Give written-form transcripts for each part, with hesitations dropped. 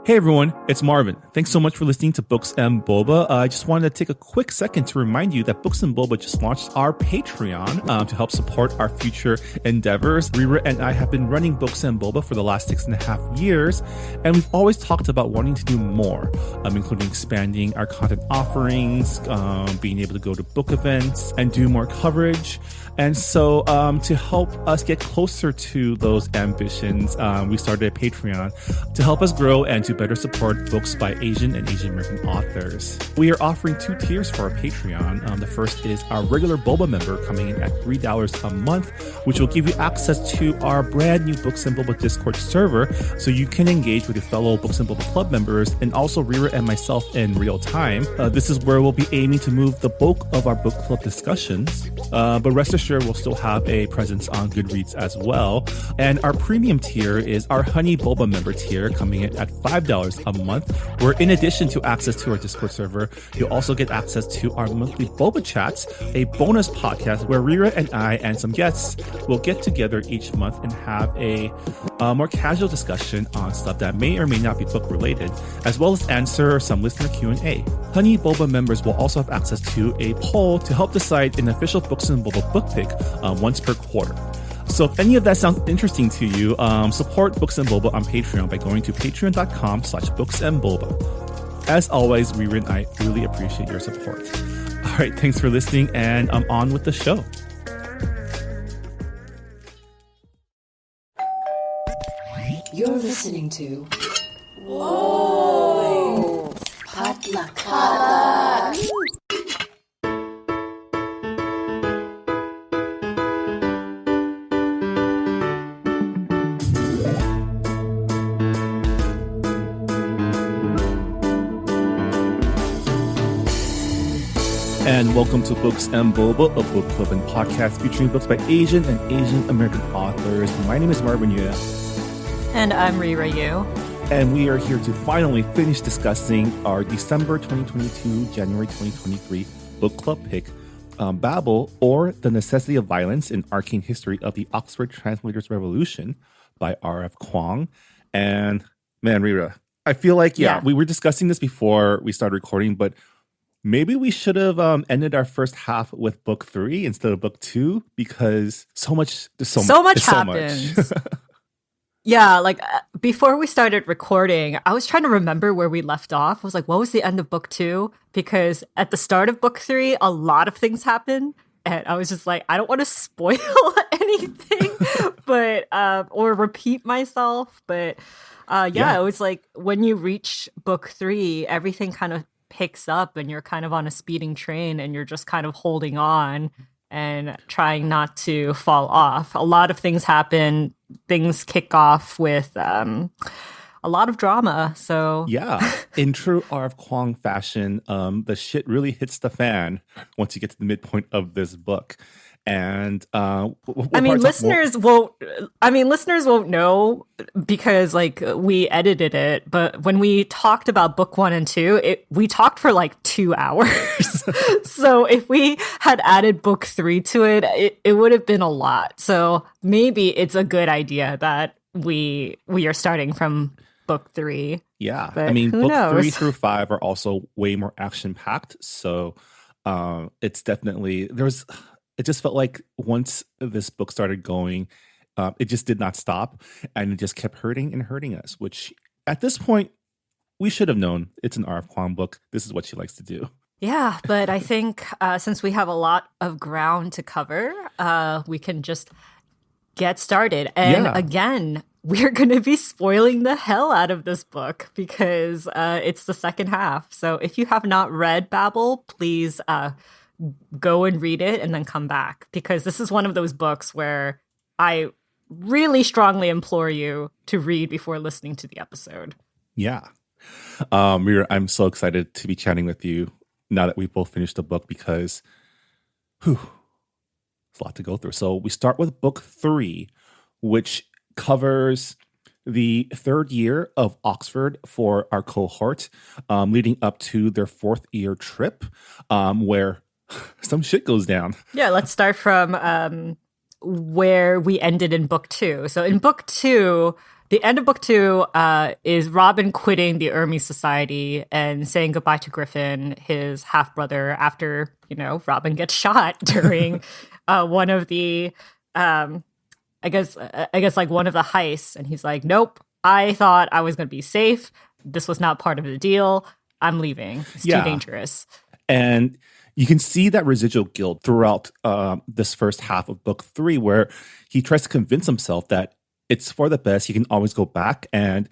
Hey everyone, it's Marvin. Thanks so much for listening to Books and Boba. I just wanted to take a quick second to remind you that Books and Boba just launched our Patreon to help support our future endeavors. Rira and I have been running Books and Boba for the last 6.5 years, and we've always talked about wanting to do more, including expanding our content offerings, being able to go to book events and do more coverage. And so to help us get closer to those ambitions, we started a Patreon to help us grow and to better support books by Asian and Asian American authors. We are offering 2 tiers for our Patreon. The first is our regular Boba member coming in at $3 a month, which will give you access to our brand new Books and Boba Discord server so you can engage with your fellow Books and Boba Club members and also Rira and myself in real time. This is where we'll be aiming to move the bulk of our book club discussions, but rest assured we'll still have a presence on Goodreads as well. And our premium tier is our Honey Boba member tier coming in at $5 a month, where in addition to access to our Discord server, you'll also get access to our monthly Boba Chats, a bonus podcast where Rira and I and some guests will get together each month and have a more casual discussion on stuff that may or may not be book related, as well as answer some listener Q&A. Honey Boba members will also have access to a poll to help decide an official Books and Boba book pick once per quarter. So if any of that sounds interesting to you, support Books and Boba on Patreon by going to patreon.com/booksandboba. As always, Rira and I really appreciate your support. All right, thanks for listening, and I'm on with the show. You're listening to Whoa! Potluck. And welcome to Books and Boba, a book club and podcast featuring books by Asian and Asian American authors. My name is Marvin Yue. And I'm Rira Yu. And we are here to finally finish discussing our December 2022, January 2023 book club pick, Babel, or The Necessity of Violence, an Arcane History of the Oxford Translators' Revolution by R.F. Kuang. And man, Rira, I feel like, we were discussing this before we started recording, but maybe we should have ended our first half with book 3 instead of book 2, because so much happens. Yeah, like before we started recording, I was trying to remember where we left off. I was like, what was the end of book 2? Because at the start of book 3, a lot of things happen. And I was just like, I don't want to spoil anything, but or repeat myself. But it was like when you reach book 3, everything kind of picks up and you're kind of on a speeding train and you're just kind of holding on and trying not to fall off. A lot of things happen. Things kick off with a lot of drama. So yeah, in true R.F. Kuang fashion, the shit really hits the fan once you get to the midpoint of this book. And listeners won't know because like we edited it, but when we talked about book 1 and 2, we talked for like 2 hours. So if we had added book 3 to it would have been a lot. So maybe it's a good idea that we are starting from book 3. Yeah, but I mean, book knows? 3 through 5 are also way more action packed. So it's definitely it just felt like once this book started going, it just did not stop, and it just kept hurting and hurting us, which at this point, we should have known it's an R.F. Kuang book. This is what she likes to do. Yeah, but I think since we have a lot of ground to cover, we can just get started. And again, we're going to be spoiling the hell out of this book because it's the second half. So if you have not read Babel, please go and read it and then come back, because this is one of those books where I really strongly implore you to read before listening to the episode. Yeah. Mira, I'm so excited to be chatting with you now that we've both finished the book, because it's a lot to go through. So we start with book 3, which covers the 3rd year of Oxford for our cohort, leading up to their 4th year trip, where some shit goes down. Yeah, let's start from where we ended in book 2. So in book 2, the end of book 2 is Robin quitting the Hermes Society and saying goodbye to Griffin, his half brother, after Robin gets shot during one of the I guess like one of the heists, and he's like, "Nope, I thought I was going to be safe. This was not part of the deal. I'm leaving. It's too dangerous." And you can see that residual guilt throughout this first half of book 3, where he tries to convince himself that it's for the best. He can always go back, and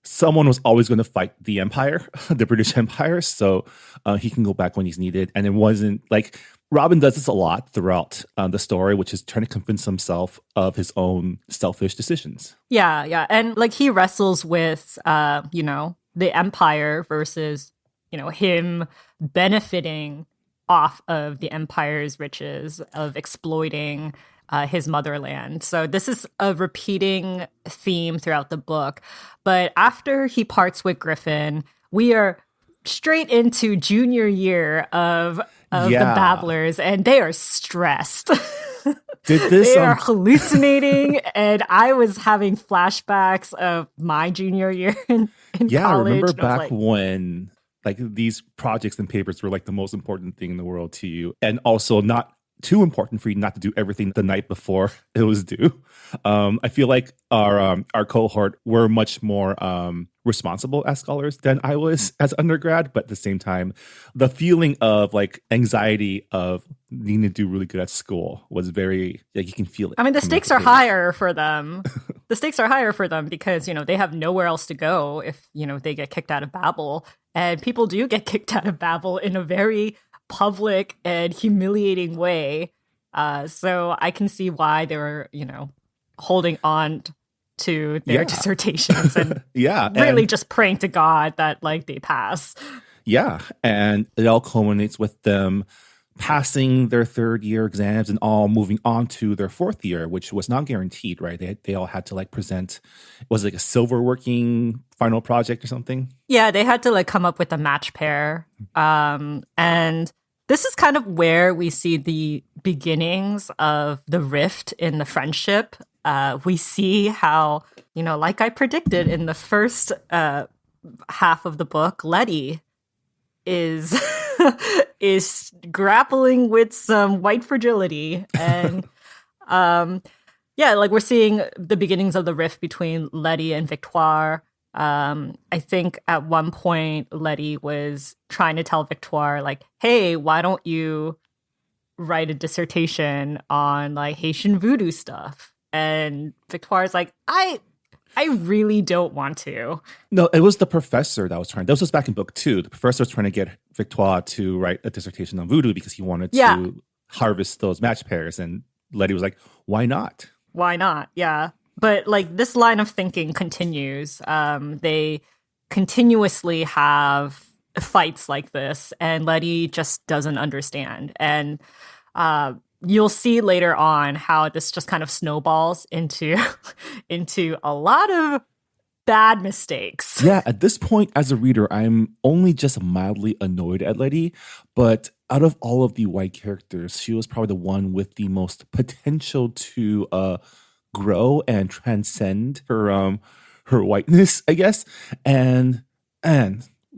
someone was always going to fight the Empire, the British Empire, so he can go back when he's needed. And it wasn't like Robin does this a lot throughout the story, which is trying to convince himself of his own selfish decisions. Yeah. And like he wrestles with, the Empire versus, him benefiting off of the Empire's riches of exploiting his motherland. So this is a repeating theme throughout the book. But after he parts with Griffin, we are straight into junior year of the Babblers, and they are stressed. They are hallucinating, and I was having flashbacks of my junior year in college. I remember back when like these projects and papers were like the most important thing in the world to you, and also not too important for you not to do everything the night before it was due. I feel like our cohort were much more responsible as scholars than I was as undergrad, but at the same time, the feeling of like anxiety of needing to do really good at school was very, like, you can feel it. I mean, the stakes are higher for them. The stakes are higher for them because, they have nowhere else to go if, they get kicked out of Babel. And people do get kicked out of Babel in a very public and humiliating way. So I can see why they were, holding on to their dissertations and really just praying to God that like they pass. Yeah. And it all culminates with them passing their third year exams and all moving on to their fourth year, which was not guaranteed, right? They all had to like present, was it like a silver working final project or something? Yeah, they had to like come up with a match pair. And this is kind of where we see the beginnings of the rift in the friendship. We see how, like I predicted in the first half of the book, Letty is is grappling with some white fragility. And like we're seeing the beginnings of the rift between Letty and Victoire. I think at one point Letty was trying to tell Victoire, like, hey, why don't you write a dissertation on like Haitian voodoo stuff? And Victoire's like, I really don't want to. No, it was the professor that was trying. This was back in book 2. The professor was trying to get Victoire to write a dissertation on voodoo because he wanted to harvest those match pairs. And Letty was like, why not? Why not? Yeah. But like this line of thinking continues. They continuously have fights like this, and Letty just doesn't understand. And you'll see later on how this just kind of snowballs into a lot of bad mistakes. Yeah, at this point as a reader, I'm only just mildly annoyed at Letty, but out of all of the white characters, she was probably the one with the most potential to grow and transcend her whiteness, I guess. And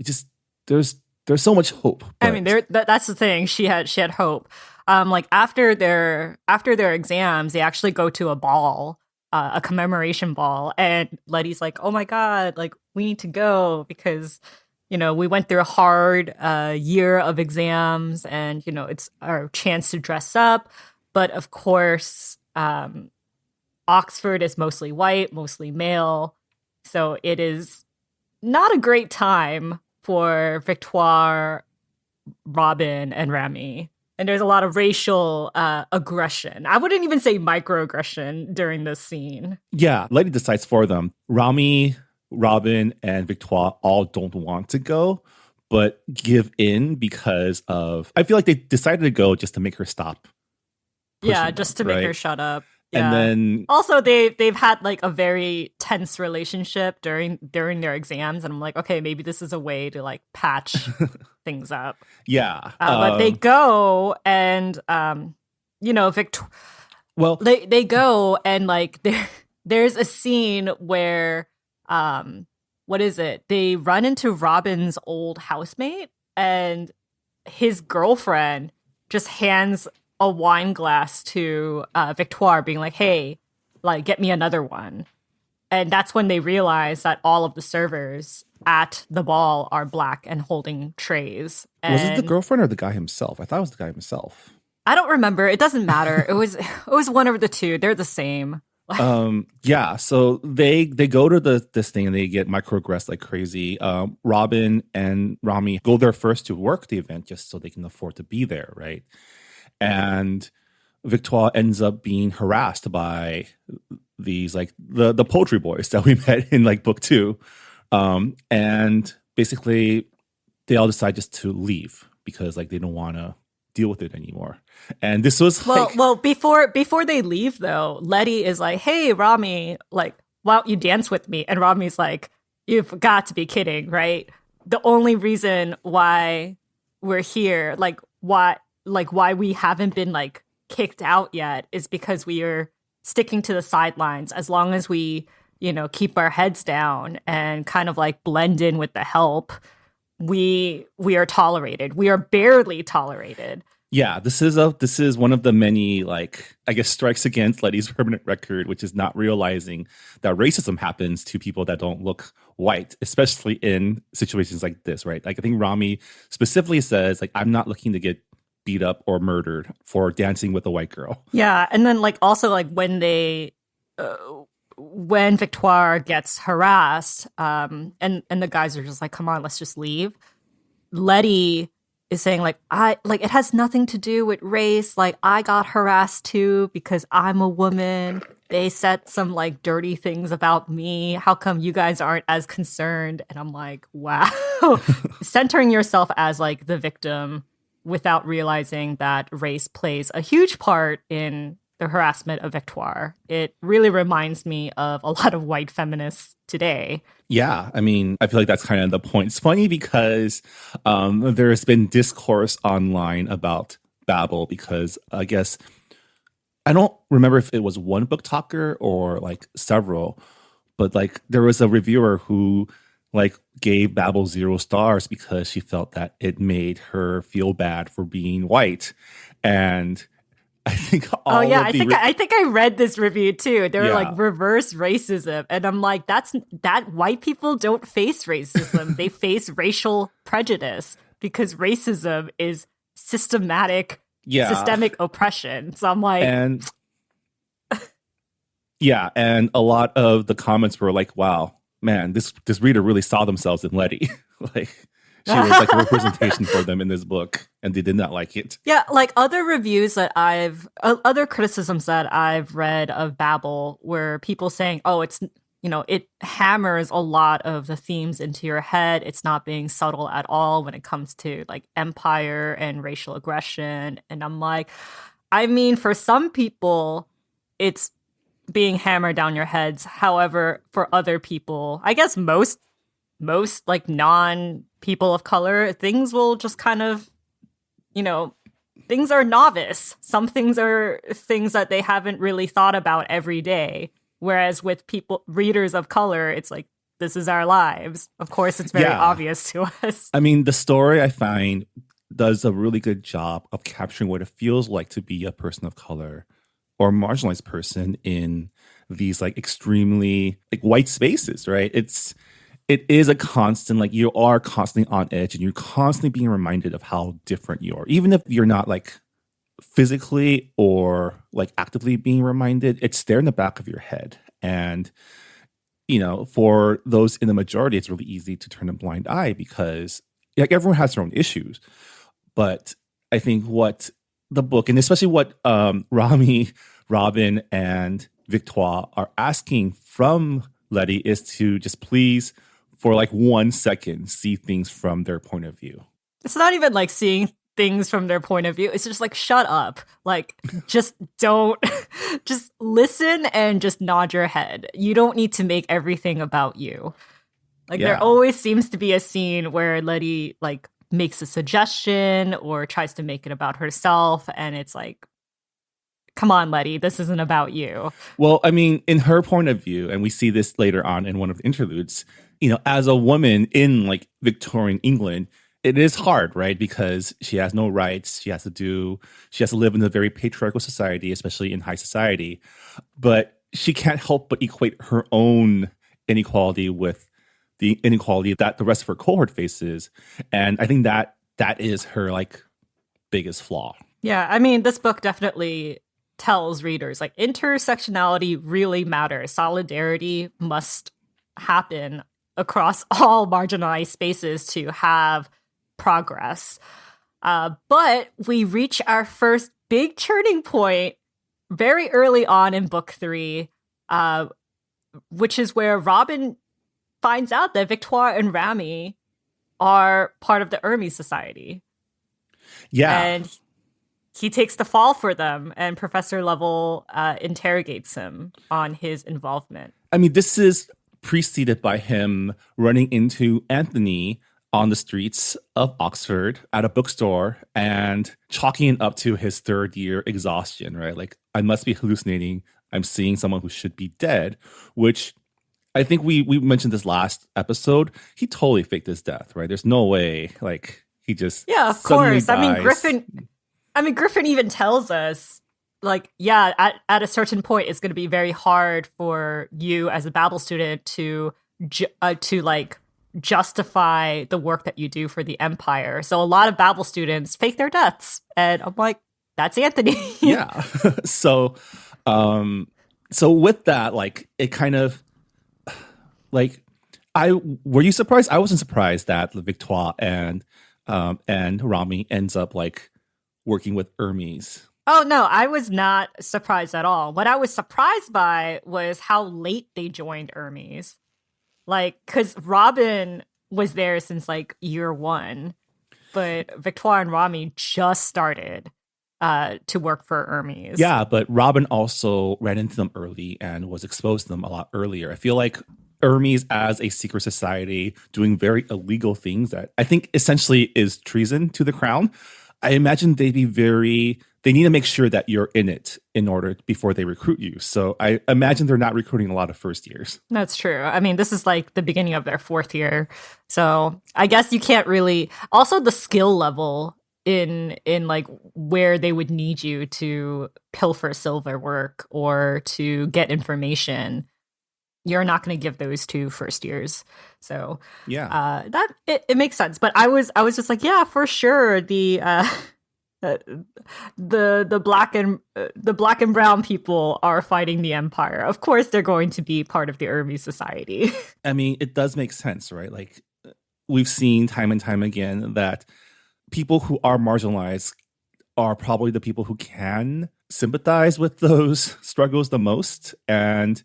just there's so much hope. I mean, that's the thing. She had hope. Like after their exams, they actually go to a ball, a commemoration ball, and Letty's like, "Oh my God, like we need to go because we went through a hard year of exams, and it's our chance to dress up." But of course, Oxford is mostly white, mostly male, so it is not a great time for Victoire, Robin, and Remy. And there's a lot of racial aggression. I wouldn't even say microaggression during this scene. Yeah, Letty decides for them. Remy, Robin, and Victoire all don't want to go, but give in because of... I feel like they decided to go just to make her stop. Yeah, just to make her shut up. Yeah. And then also they've had like a very tense relationship during their exams, and I'm like, okay, maybe this is a way to like patch things up. Yeah, but they go and they go and like there's a scene where what is it? They run into Robin's old housemate, and his girlfriend just hands a wine glass to Victoire, being like, hey, like, get me another one. And that's when they realize that all of the servers at the ball are black and holding trays. And was it the girlfriend or the guy himself? I thought it was the guy himself. I don't remember. It doesn't matter. It was one of the two. They're the same. Yeah, so they go to this thing and they get microaggressed like crazy. Robin and Rami go there first to work the event just so they can afford to be there, right? And Victoire ends up being harassed by these like the poultry boys that we met in like book 2. And basically they all decide just to leave because like they don't want to deal with it anymore. And this was well before they leave though, Letty is like, hey Rami, like, why don't you dance with me? And Rami's like, you've got to be kidding, right? The only reason why we're here, like why we haven't been like kicked out yet is because we are sticking to the sidelines. As long as we, you know, keep our heads down and kind of like blend in with the help, we are tolerated. We are barely tolerated. Yeah, this is one of the many, like, I guess, strikes against Letty's permanent record, which is not realizing that racism happens to people that don't look white, especially in situations like this, right? Like, I think Rami specifically says, like, I'm not looking to get beat up or murdered for dancing with a white girl. Yeah, and then like also like when they when Victoire gets harassed, and the guys are just like, come on, let's just leave. Letty is saying like, it has nothing to do with race. Like, I got harassed too because I'm a woman. They said some like dirty things about me. How come you guys aren't as concerned? And I'm like, wow. Centering yourself as like the victim without realizing that race plays a huge part in the harassment of Victoire. It really reminds me of a lot of white feminists today. Yeah, I mean, I feel like that's kind of the point. It's funny because there's been discourse online about Babel because I guess, I don't remember if it was one book talker or like several, but like there was a reviewer who like gave Babel 0 stars because she felt that it made her feel bad for being white. And I think I think I read this review too. They were like reverse racism, and I'm like, that white people don't face racism; they face racial prejudice because racism is systemic oppression. So I'm like, and a lot of the comments were like, "Wow, man, this reader really saw themselves in Letty." Like, she was like a representation for them in this book, and they did not like it. Yeah, like other reviews that other criticisms that I've read of Babel were people saying, oh, it's, you know, it hammers a lot of the themes into your head. It's not being subtle at all when it comes to like empire and racial aggression. And I'm like, I mean, for some people, it's being hammered down your heads. However, for other people, I guess most like non people of color, things will just kind of, you know, things are novice. Some things are things that they haven't really thought about every day. Whereas with readers of color, it's like, this is our lives. Of course, it's very obvious to us. I mean, the story, I find, does a really good job of capturing what it feels like to be a person of color or a marginalized person in these like extremely like white spaces, right? It is a constant, like you are constantly on edge and you're constantly being reminded of how different you are. Even if you're not like physically or like actively being reminded, it's there in the back of your head. And, you know, for those in the majority, it's really easy to turn a blind eye because like everyone has their own issues. But I think what the book, and especially what Rami, Robin, and Victoire are asking from Letty is to just please, for like 1 second, see things from their point of view. It's not even like seeing things from their point of view. It's just like, shut up. Like, just don't, just listen and just nod your head. You don't need to make everything about you. Like, there always seems to be a scene where Letty like makes a suggestion or tries to make it about herself. And it's like, come on, Letty, this isn't about you. Well, I mean, in her point of view, and we see this later on in one of the interludes, as a woman in like Victorian England, it is hard, right? Because she has no rights. She has to live in a very patriarchal society, especially in high society. But she can't help but equate her own inequality with the inequality that the rest of her cohort faces. And I think that is her like biggest flaw. Yeah, I mean, this book definitely tells readers like intersectionality really matters. Solidarity must happen across all marginalized spaces to have progress. But we reach our first big turning point very early on in book 3, which is where Robin finds out that Victoire and Rami are part of the Hermes Society. Yeah. And he takes the fall for them, and Professor Lovell interrogates him on his involvement. I mean, this is preceded by him running into Anthony on the streets of Oxford at a bookstore and chalking it up to his third year exhaustion, right? Like, I must be hallucinating. I'm seeing someone who should be dead, which I think we mentioned this last episode. He totally faked his death, right? There's no way, like, he just yeah, of course. Dies. I mean, Griffin even tells us, like, yeah, at a certain point, it's going to be very hard for you as a Babel student to like justify the work that you do for the Empire. So a lot of Babel students fake their deaths, and I'm like, that's Anthony. Yeah. So with that, like, it kind of like, were you surprised? I wasn't surprised that Victoire and Rami ends up like working with Hermes. Oh, no, I was not surprised at all. What I was surprised by was how late they joined Hermes. Like, because Robin was there since like year 1, but Victoire and Rami just started to work for Hermes. Yeah, but Robin also ran into them early and was exposed to them a lot earlier. I feel like Hermes as a secret society doing very illegal things that I think essentially is treason to the crown. I imagine they need to make sure that you're in it before they recruit you. So I imagine they're not recruiting a lot of first years. That's true. I mean, this is like the beginning of their 4th year. So I guess you can't really, also the skill level in like where they would need you to pilfer silver work or to get information. You're not going to give those to first years. So yeah, that it makes sense. But I was just like, yeah, for sure. The black and brown people are fighting the Empire. Of course, they're going to be part of the Hermes Society. I mean, it does make sense, right? Like, we've seen time and time again that people who are marginalized are probably the people who can sympathize with those struggles the most. And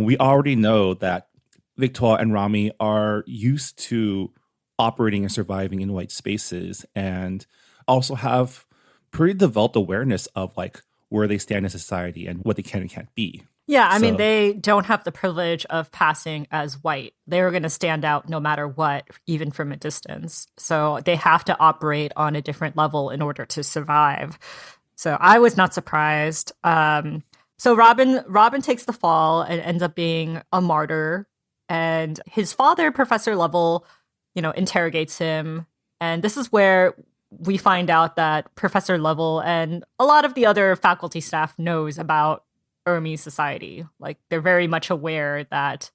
we already know that Victoire and Rami are used to operating and surviving in white spaces and also have pretty developed awareness of like where they stand in society and what they can and can't be. Yeah, I mean, they don't have the privilege of passing as white. They're going to stand out no matter what, even from a distance. So they have to operate on a different level in order to survive. So I was not surprised. So Robin takes the fall and ends up being a martyr. And his father, Professor Lovell, interrogates him. And this is where we find out that Professor Lovell and a lot of the other faculty staff knows about Hermes Society. Like, they're very much aware that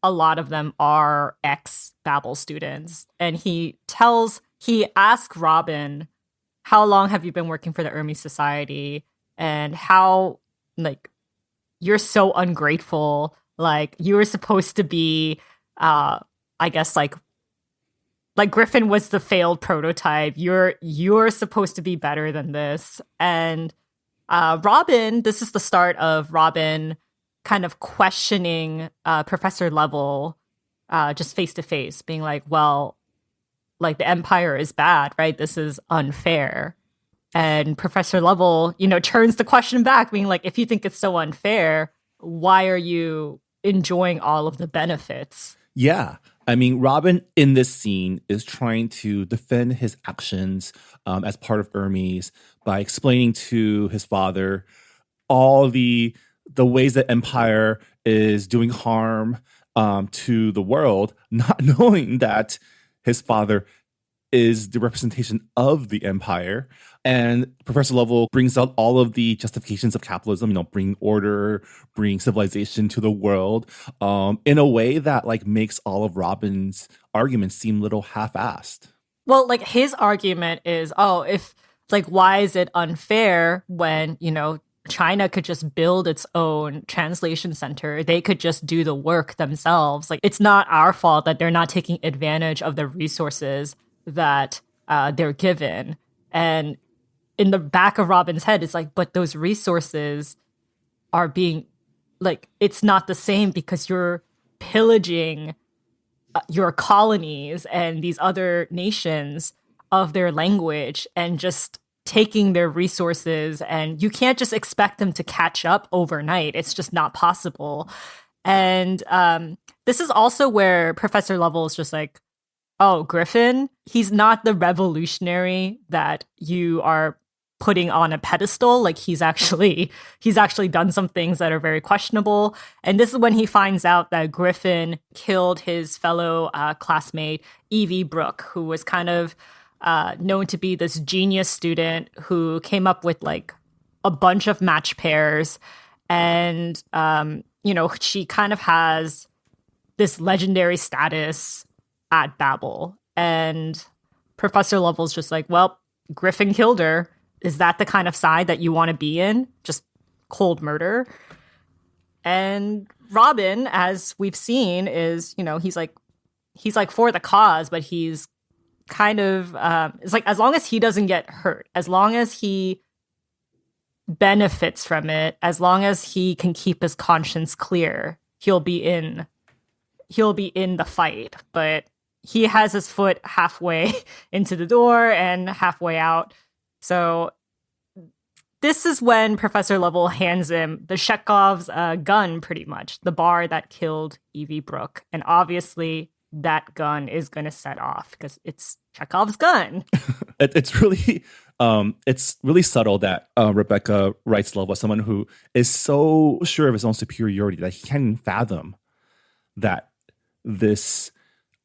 a lot of them are ex-Babel students. And he asks Robin, how long have you been working for the Hermes Society? And how, like, you're so ungrateful. Like, you were supposed to be, I guess, like Griffin was the failed prototype. You're supposed to be better than this. And Robin, this is the start of Robin kind of questioning Professor Lovell just face to face, being like, well, like, the Empire is bad, right? This is unfair. And Professor Lovell, turns the question back, being like, if you think it's so unfair, why are you enjoying all of the benefits? Yeah. I mean, Robin in this scene is trying to defend his actions as part of Hermes by explaining to his father all the ways that Empire is doing harm to the world, not knowing that his father is the representation of the Empire. And Professor Lovell brings out all of the justifications of capitalism, bring order, bring civilization to the world, in a way that like makes all of Robin's arguments seem a little half-assed. Well, like his argument is, if like, why is it unfair when, China could just build its own translation center. They could just do the work themselves. Like, it's not our fault that they're not taking advantage of the resources that they're given. And in the back of Robin's head, it's like, but those resources are being, like, it's not the same because you're pillaging your colonies and these other nations of their language and just taking their resources, and you can't just expect them to catch up overnight. It's just not possible. And this is also where Professor Lovell is just like, oh, Griffin, he's not the revolutionary that you are putting on a pedestal. Like he's actually done some things that are very questionable. And this is when he finds out that Griffin killed his fellow classmate, Evie Brooke, who was kind of known to be this genius student who came up with like a bunch of match pairs. And, she kind of has this legendary status at Babel. And Professor Lovell's just like, well, Griffin killed her. Is that the kind of side that you want to be in? Just cold murder. And Robin, as we've seen, is, he's like for the cause, but he's kind of, it's like, as long as he doesn't get hurt, as long as he benefits from it, as long as he can keep his conscience clear, he'll be in the fight. But he has his foot halfway into the door and halfway out. So this is when Professor Lovell hands him the Chekhov's gun, pretty much, the bar that killed Evie Brooke. And obviously that gun is going to set off because it's Chekhov's gun. It's really subtle that Rebecca writes Lovell as someone who is so sure of his own superiority that he can't even fathom that this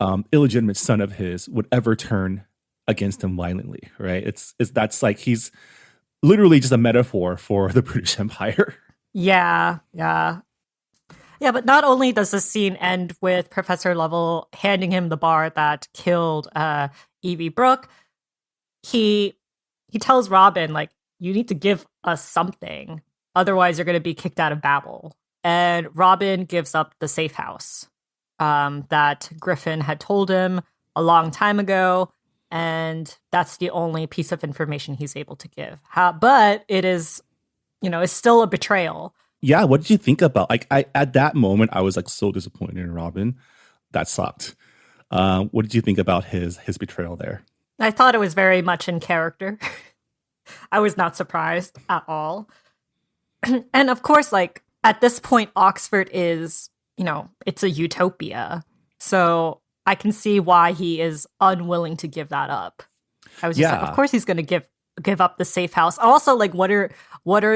illegitimate son of his would ever turn against him violently, right? That's like he's literally just a metaphor for the British Empire. Yeah. But not only does this scene end with Professor Lovell handing him the bar that killed Evie Brooke, he tells Robin, like, you need to give us something, otherwise you're going to be kicked out of Babel. And Robin gives up the safe house that Griffin had told him a long time ago. And that's the only piece of information he's able to give. But it is, it's still a betrayal. Yeah, what did you think about? Like, at that moment, I was like so disappointed in Robin. That sucked. What did you think about his betrayal there? I thought it was very much in character. I was not surprised at all. And of course, like at this point, Oxford is, it's a utopia. So I can see why he is unwilling to give that up. I was just like, of course he's going to give up the safe house. Also, like, what are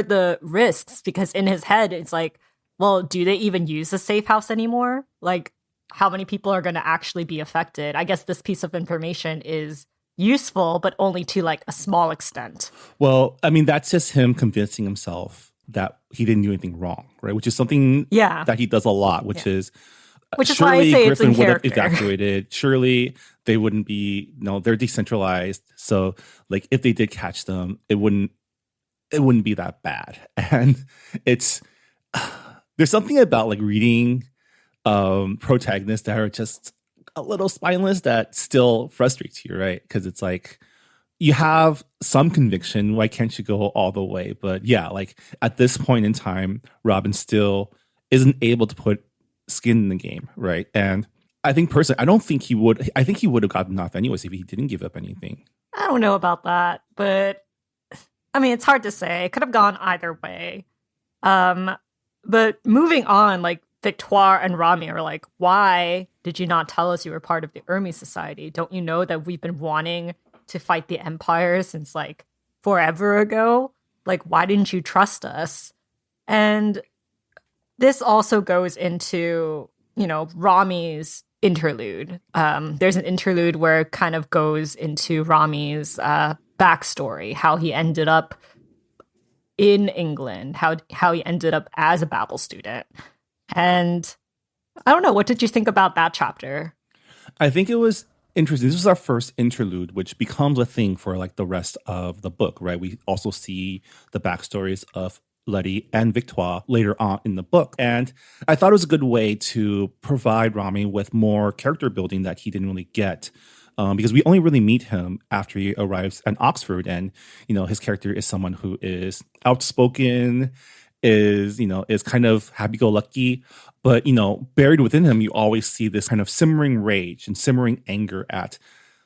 the risks? Because in his head, it's like, well, do they even use the safe house anymore? Like, how many people are going to actually be affected? I guess this piece of information is useful, but only to like a small extent. Well, I mean, that's just him convincing himself that he didn't do anything wrong, right? Which is something that he does a lot, which is why I say Griffin it's in would have character. evacuated. Surely they wouldn't be, they're decentralized. So like if they did catch them, it wouldn't be that bad. And there's something about like reading protagonists that are just a little spineless that still frustrates you, right? Because it's like you have some conviction. Why can't you go all the way? But yeah, like at this point in time, Robin still isn't able to put skin in the game, right? And I think personally, I think he would have gotten off anyways if he didn't give up anything. I don't know about that, but I mean, it's hard to say. It could have gone either way. But moving on, like Victoire and Rami are like, why did you not tell us you were part of the Hermes Society? Don't you know that we've been wanting to fight the Empire since like forever ago? Like, why didn't you trust us? And this also goes into, Rami's interlude. There's an interlude where it kind of goes into Rami's backstory, how he ended up in England, how he ended up as a Babel student. And I don't know, what did you think about that chapter? I think it was interesting. This was our first interlude, which becomes a thing for like the rest of the book, right? We also see the backstories of Letty and Victoire later on in the book. And I thought it was a good way to provide Rami with more character building that he didn't really get. Because we only really meet him after he arrives at Oxford. And, his character is someone who is outspoken, is kind of happy-go-lucky. But, buried within him, you always see this kind of simmering rage and simmering anger at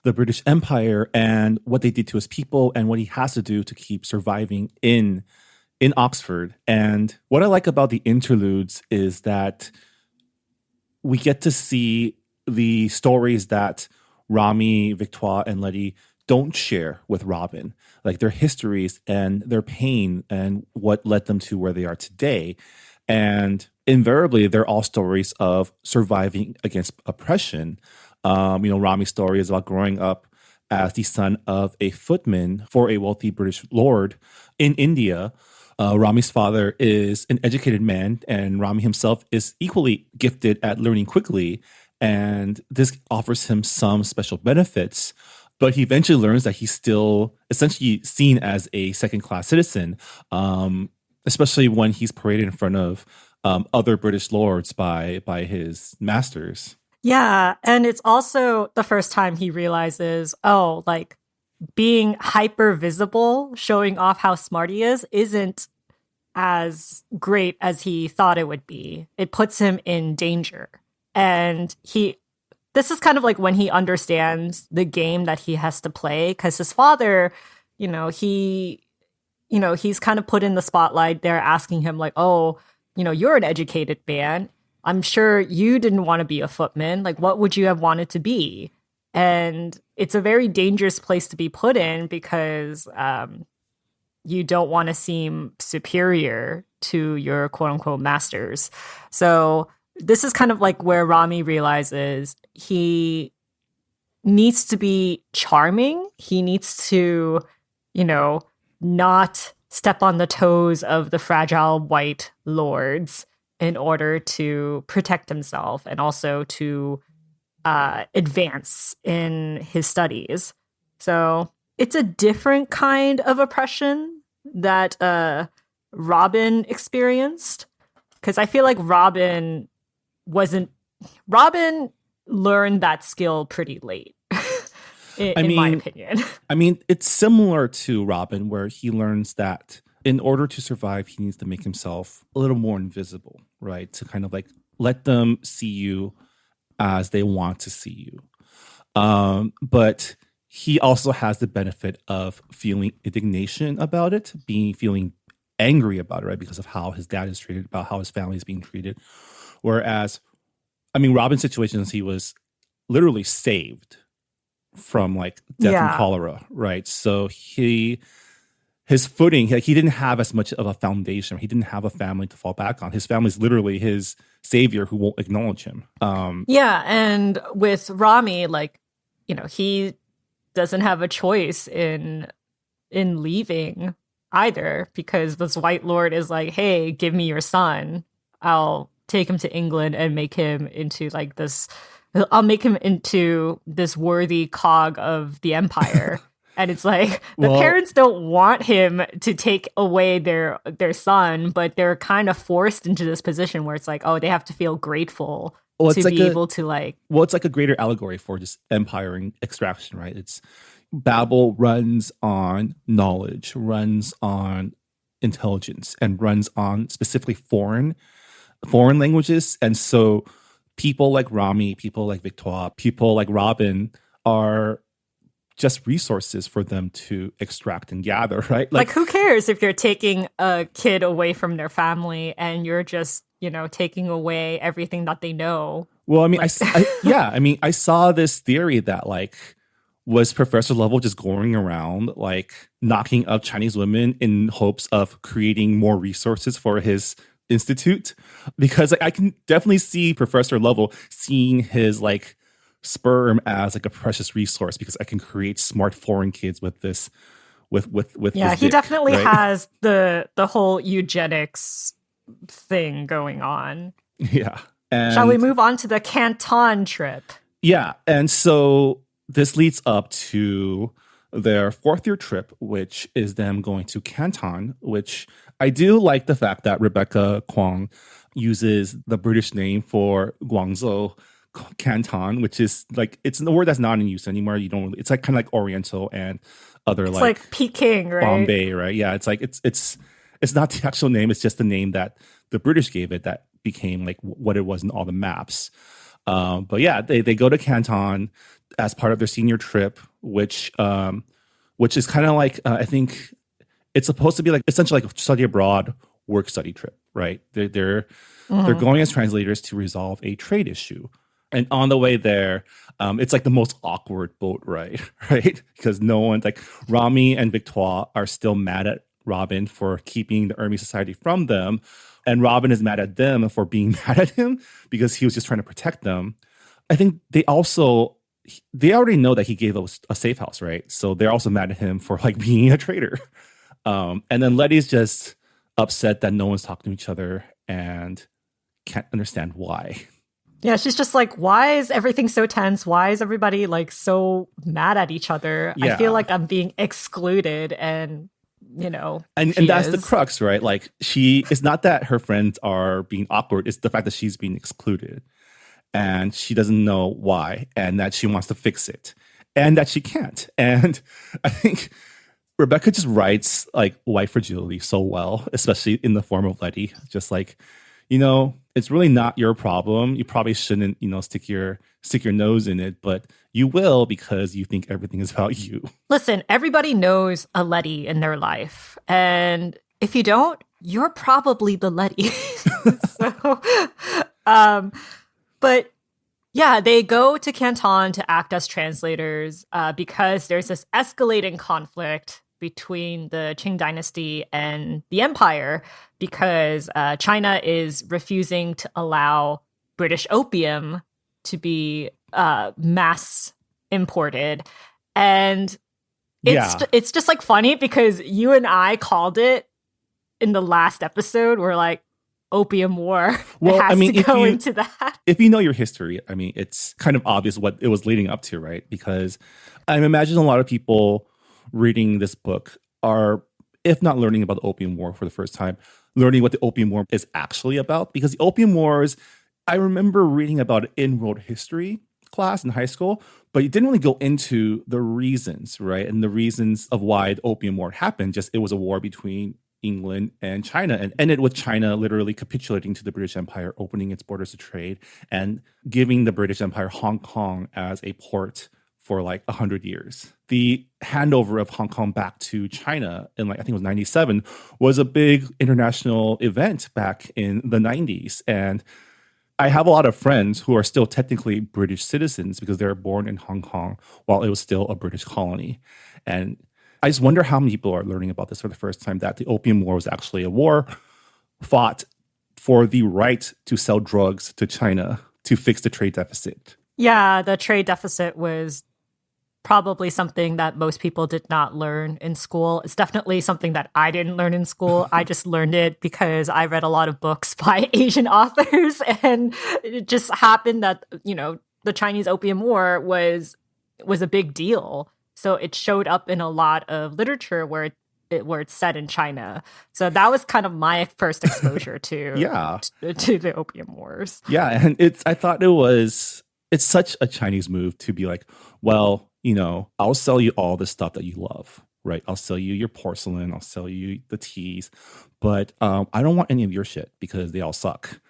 the British Empire and what they did to his people and what he has to do to keep surviving in Oxford. And what I like about the interludes is that we get to see the stories that Rami, Victoire, and Letty don't share with Robin, like their histories and their pain and what led them to where they are today. And invariably, they're all stories of surviving against oppression. Rami's story is about growing up as the son of a footman for a wealthy British lord in India. Rami's father is an educated man, and Rami himself is equally gifted at learning quickly. And this offers him some special benefits. But he eventually learns that he's still essentially seen as a second-class citizen, especially when he's paraded in front of other British lords by his masters. Yeah, and it's also the first time he realizes, being hyper visible, showing off how smart he is, isn't as great as he thought it would be. It puts him in danger. And this is kind of like when he understands the game that he has to play, because his father, he's kind of put in the spotlight. They're asking him like, oh, you're an educated man. I'm sure you didn't want to be a footman. Like, what would you have wanted to be? And it's a very dangerous place to be put in because you don't want to seem superior to your quote unquote masters. So this is kind of like where Rami realizes he needs to be charming. He needs to, not step on the toes of the fragile white lords in order to protect himself and also to advance in his studies. So it's a different kind of oppression that Robin experienced, because I feel like Robin learned that skill pretty late, in my opinion. I mean, it's similar to Robin, where he learns that in order to survive, he needs to make himself a little more invisible, right? To kind of like let them see you as they want to see you. But he also has the benefit of feeling indignation about it, feeling angry about it, right? Because of how his dad is treated, about how his family is being treated. Whereas, Robin's situation is he was literally saved from like death and cholera, right? So his footing, he didn't have as much of a foundation. He didn't have a family to fall back on. His family is literally his savior who won't acknowledge him. And with Rami, he doesn't have a choice in leaving either, because this white lord is like, hey, give me your son. I'll take him to England and make him into this worthy cog of the empire. And it's like the parents don't want him to take away their son, but they're kind of forced into this position where it's like, oh, they have to feel grateful to be able to like. Well, it's like a greater allegory for just empire and extraction, right? It's Babel runs on knowledge, runs on intelligence, and runs on specifically foreign languages. And so people like Rami, people like Victoire, people like Robin are just resources for them to extract and gather, right? Like who cares if you're taking a kid away from their family and you're just, taking away everything that they know? Well, I saw this theory that like Was Professor Lovell just going around like knocking up Chinese women in hopes of creating more resources for his institute? Because like, I can definitely see Professor Lovell seeing his like sperm as like a precious resource because I can create smart foreign kids with this with Yeah, his he dick, definitely right? has the whole eugenics thing going on. Yeah. Shall we And move on to the Canton trip? yeah, and so this leads up to their fourth year trip, which is them going to Canton, which I do like the fact that Rebecca Kuang uses the British name for Guangzhou Canton, which is like it's the word that's not in use anymore. You don't really, it's like kind of like Oriental and other It's like like Peking, right? Bombay, right? Yeah, it's like it's not the actual name, it's just the name that the British gave it that became like what it was in all the maps. But yeah, they go to Canton as part of their senior trip, which is kind of like I think it's supposed to be like essentially like study abroad, work study trip, right? They're Hmm. going as translators to resolve a trade issue, and on the way there, it's like the most awkward boat ride, right? Because no one like Rami and Victoire are still mad at Robin for keeping the Hermes Society from them. And Robin is mad at them for being mad at him because he was just trying to protect them. I think they already know that he gave us a safe house, right? So they're also mad at him for like being a traitor. And then Letty's just upset that no one's talking to each other and can't understand why. Yeah, she's just like, why is everything so tense? Why is everybody like so mad at each other? I feel Yeah. like I'm being excluded, and you know, And she that's the is. crux, right? Like it's not that her friends are being awkward, it's the fact that she's being excluded and she doesn't know why and that she wants to fix it and that she can't. And I think Rebecca just writes like white fragility so well, especially in the form of Letty. Just like, it's really not your problem. You probably shouldn't, stick your nose in it, but you will because you think everything is about you. Listen, everybody knows a Letty in their life, and if you don't, you're probably the Letty. so, um, but yeah, they go to Canton to act as translators because there's this escalating conflict between the Qing dynasty and the empire because China is refusing to allow British opium to be mass imported. And Yeah. it's just like funny because you and I called it in the last episode. We're like, opium war. Well, it I has mean, to go into that. if you know your history, I mean, it's kind of obvious what it was leading up to, right? Because I imagine a lot of people reading this book are, if not learning about the Opium War for the first time, learning what the Opium War is actually about. Because the Opium Wars, I remember reading about it in world history class in high school, but it didn't really go into the reasons, right? And the reasons of why the Opium War happened. Just it was a war between England and China, and ended with China literally capitulating to the British Empire, opening its borders to trade, and giving the British Empire Hong Kong as a port for like 100 years. The handover of Hong Kong back to China in like I think it was 97 was a big international event back in the 90s. And I have a lot of friends who are still technically British citizens because they were born in Hong Kong while it was still a British colony. And I just wonder how many people are learning about this for the first time, that the Opium War was actually a war fought for the right to sell drugs to China to fix the trade deficit. Yeah, the trade deficit was probably something that most people did not learn in school. It's definitely something that I didn't learn in school. I just learned it because I read a lot of books by Asian authors, and it just happened that, the Chinese Opium War was a big deal. So it showed up in a lot of literature where it's set in China. So that was kind of my first exposure to Yeah. to the Opium Wars. Yeah. And I thought it's such a Chinese move to be like, well, I'll sell you all the stuff that you love, right? I'll sell you your porcelain, I'll sell you the teas, but I don't want any of your shit because they all suck.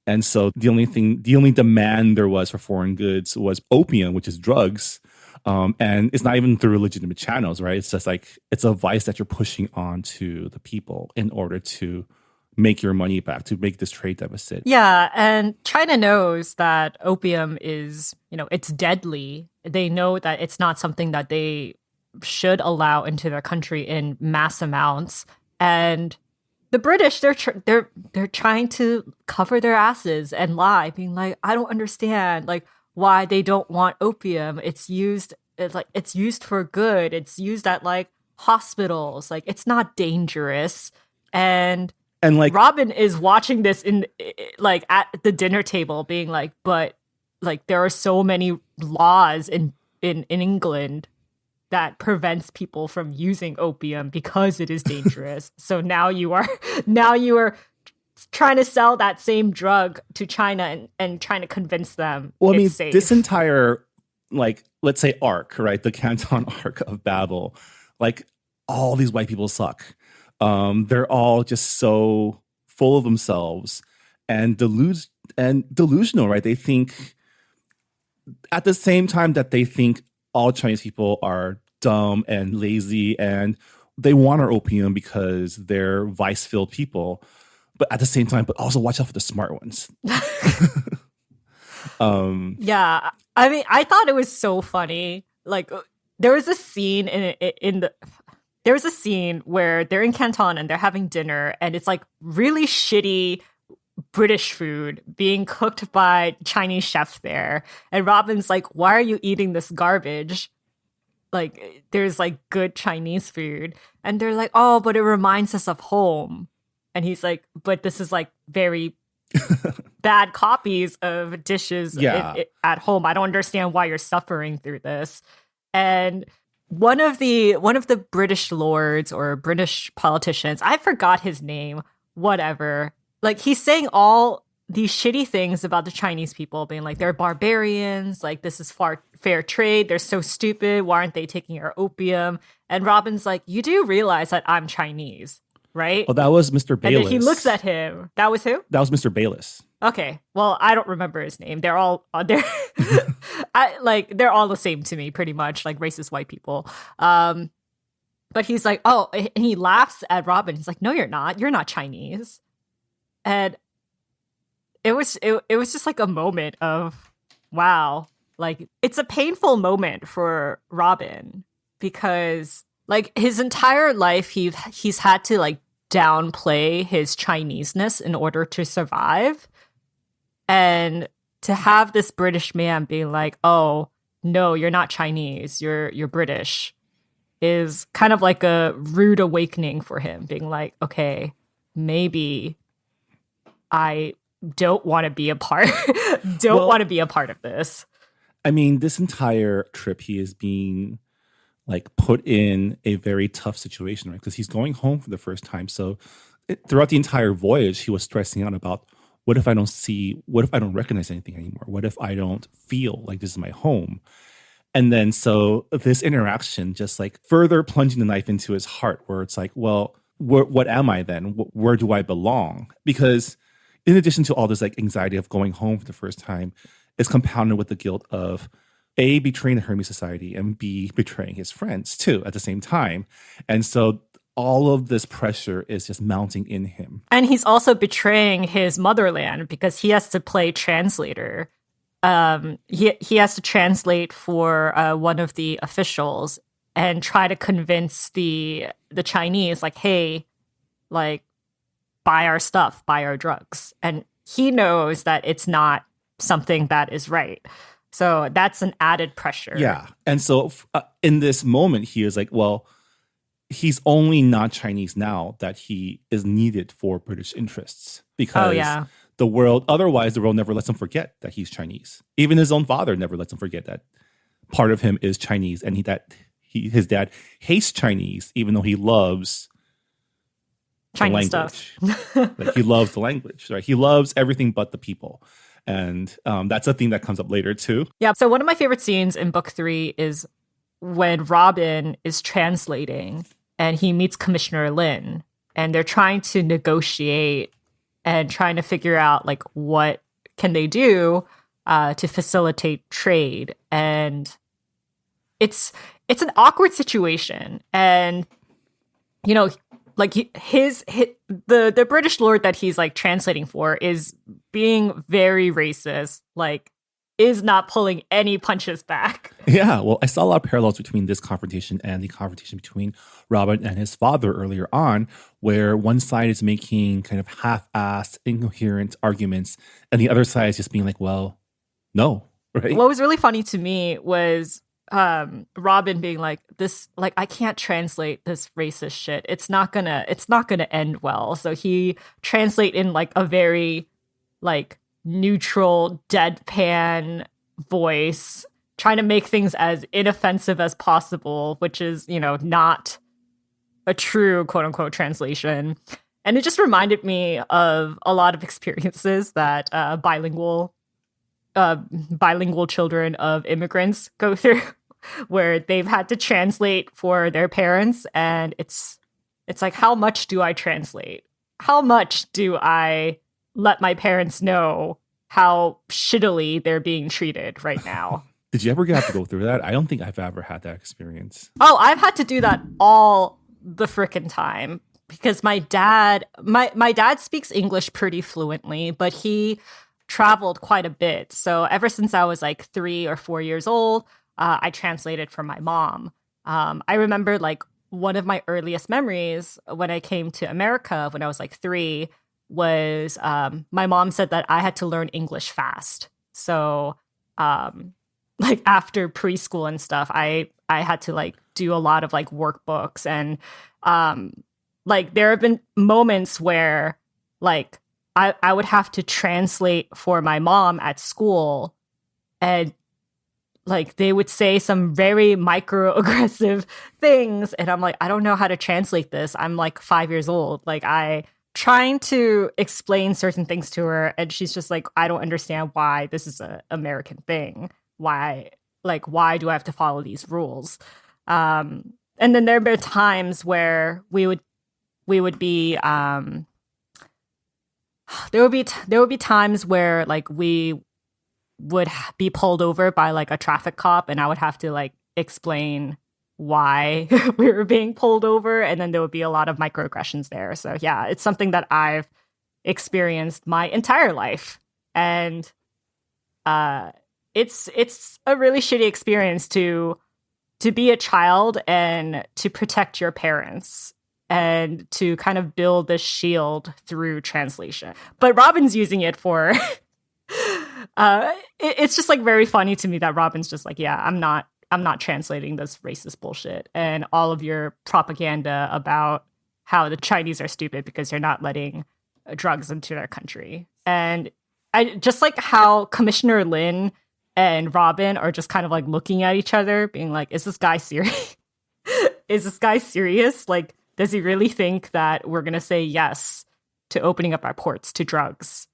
And so the only demand there was for foreign goods was opium, which is drugs. And it's not even through legitimate channels, right? It's just like it's a vice that you're pushing onto the people in order to make your money back, to make this trade deficit. Yeah, and China knows that opium is, it's deadly. They know that it's not something that they should allow into their country in mass amounts. And the British, they're trying to cover their asses and lie, being like, I don't understand like why they don't want opium. It's used for good. It's used at like hospitals. Like it's not dangerous. And like Robin is watching this in like at the dinner table, being like, but like there are so many laws in England that prevents people from using opium because it is dangerous. So now you are trying to sell that same drug to China and trying to convince them. Well, I mean, it's safe. This entire, like, let's say arc, right? The Canton arc of Babel, like all these white people suck. They're all just so full of themselves and delusional, right? They think at the same time that they think all Chinese people are dumb and lazy and they want our opium because they're vice-filled people. But at the same time, but also watch out for the smart ones. Yeah. I mean, I thought it was so funny. Like there was a scene there was a scene where they're in Canton and they're having dinner and it's like really shitty British food being cooked by Chinese chefs there. And Robin's like, why are you eating this garbage? Like, there's like good Chinese food. And they're like, oh, but it reminds us of home. And he's like, but this is like very bad copies of dishes at home. I don't understand why you're suffering through this. And one of the British lords or British politicians, I forgot his name, whatever. Like he's saying all these shitty things about the Chinese people, being like, they're barbarians, like this is fair trade, they're so stupid, why aren't they taking our opium? And Robin's like, you do realize that I'm Chinese, right? Oh, that was Mr. Bayless. And then he looks at him. That was who? That was Mr. Bayless. Okay, well, I don't remember his name. They're all they're they're all the same to me, pretty much, like racist white people. But he's like, oh, and he laughs at Robin. He's like, no, you're not. You're not Chinese. And it was just like a moment of, wow, like it's a painful moment for Robin because like his entire life he's had to like downplay his Chineseness in order to survive. And to have this British man being like, oh, no, you're not Chinese, you're British, is kind of like a rude awakening for him, being like, okay, maybe I don't want to be a part want to be a part of this. I mean, this entire trip he is being like put in a very tough situation, right? Because he's going home for the first time. So throughout the entire voyage, he was stressing out about, what if I don't recognize anything anymore? What if I don't feel like this is my home? And then so this interaction just like further plunging the knife into his heart, where it's like, well, what am I then? Where do I belong? Because in addition to all this like anxiety of going home for the first time, it's compounded with the guilt of A, betraying the Hermes Society, and B, betraying his friends too at the same time. And so all of this pressure is just mounting in him. And he's also betraying his motherland because he has to play translator. He has to translate for one of the officials and try to convince the Chinese, like, hey, like, buy our stuff, buy our drugs. And he knows that it's not something that is right. So that's an added pressure. Yeah. And so in this moment, he is like, well, he's only not Chinese now that he is needed for British interests, because otherwise the world never lets him forget that he's Chinese. Even his own father never lets him forget that part of him is Chinese, and his dad hates Chinese, even though he loves Chinese the language. Stuff. Like, he loves the language, right? He loves everything but the people. And that's a thing that comes up later too. Yeah. So one of my favorite scenes in book 3 is when Robin is translating and he meets Commissioner Lin, and they're trying to negotiate and trying to figure out like what can they do to facilitate trade. And it's an awkward situation. And, you know, like the British lord that he's like translating for is being very racist, like is not pulling any punches back. Yeah, well, I saw a lot of parallels between this confrontation and the confrontation between Robin and his father earlier on, where one side is making kind of half-assed, incoherent arguments, and the other side is just being like, well, no, right? What was really funny to me was Robin being like, this, like, I can't translate this racist shit. It's not gonna end well. So he translate in like a very like neutral, deadpan voice, trying to make things as inoffensive as possible, which is, you know, not a true quote unquote translation. And it just reminded me of a lot of experiences that bilingual children of immigrants go through, where they've had to translate for their parents, and it's like, how much do I translate? How much do I let my parents know how shittily they're being treated right now? Did you ever have to go through that? I don't think I've ever had that experience. Oh, I've had to do that all the frickin' time, because my dad speaks English pretty fluently, but he traveled quite a bit. So ever since I was like 3 or 4 years old, I translated for my mom. I remember like one of my earliest memories when I came to America when I was like 3 was my mom said that I had to learn English fast. So like after preschool and stuff, I had to like do a lot of like workbooks, and like there have been moments where like I would have to translate for my mom at school, and like they would say some very microaggressive things, and I'm like, I don't know how to translate this. I'm like 5 years old. Like I trying to explain certain things to her, and she's just like, I don't understand why this is an American thing. Why do I have to follow these rules? And then there have been times where we would be there would be times where like we would be pulled over by like a traffic cop, and I would have to like explain why we were being pulled over, and then there would be a lot of microaggressions there. So yeah, it's something that I've experienced my entire life, and it's a really shitty experience to be a child and to protect your parents and to kind of build this shield through translation. But Robin's using it for it's just like very funny to me that Robin's just like, yeah, I'm not translating this racist bullshit and all of your propaganda about how the Chinese are stupid because they're not letting drugs into their country. And I just like how Commissioner Lin and Robin are just kind of like looking at each other being like, is this guy serious? Is this guy serious? Like, does he really think that we're going to say yes to opening up our ports to drugs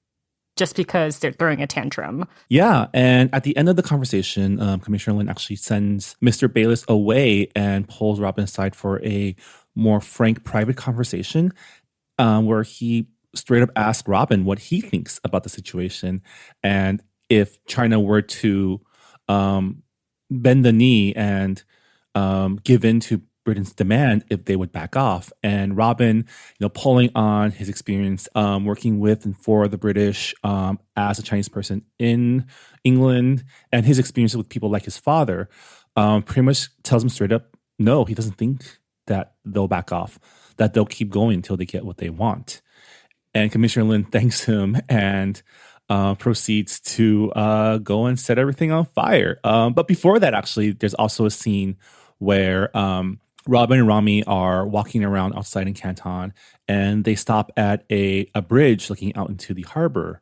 just because they're throwing a tantrum? Yeah. And at the end of the conversation, Commissioner Lin actually sends Mr. Bayless away and pulls Robin aside for a more frank, private conversation where he straight up asks Robin what he thinks about the situation. And if China were to bend the knee and give in to Britain's demand, if they would back off. And Robin, pulling on his experience working with and for the British as a Chinese person in England, and his experience with people like his father, pretty much tells him straight up, no, he doesn't think that they'll back off, that they'll keep going until they get what they want. And Commissioner Lin thanks him and proceeds to go and set everything on fire. But before that, actually, there's also a scene where Robin and Rami are walking around outside in Canton, and they stop at a bridge looking out into the harbor.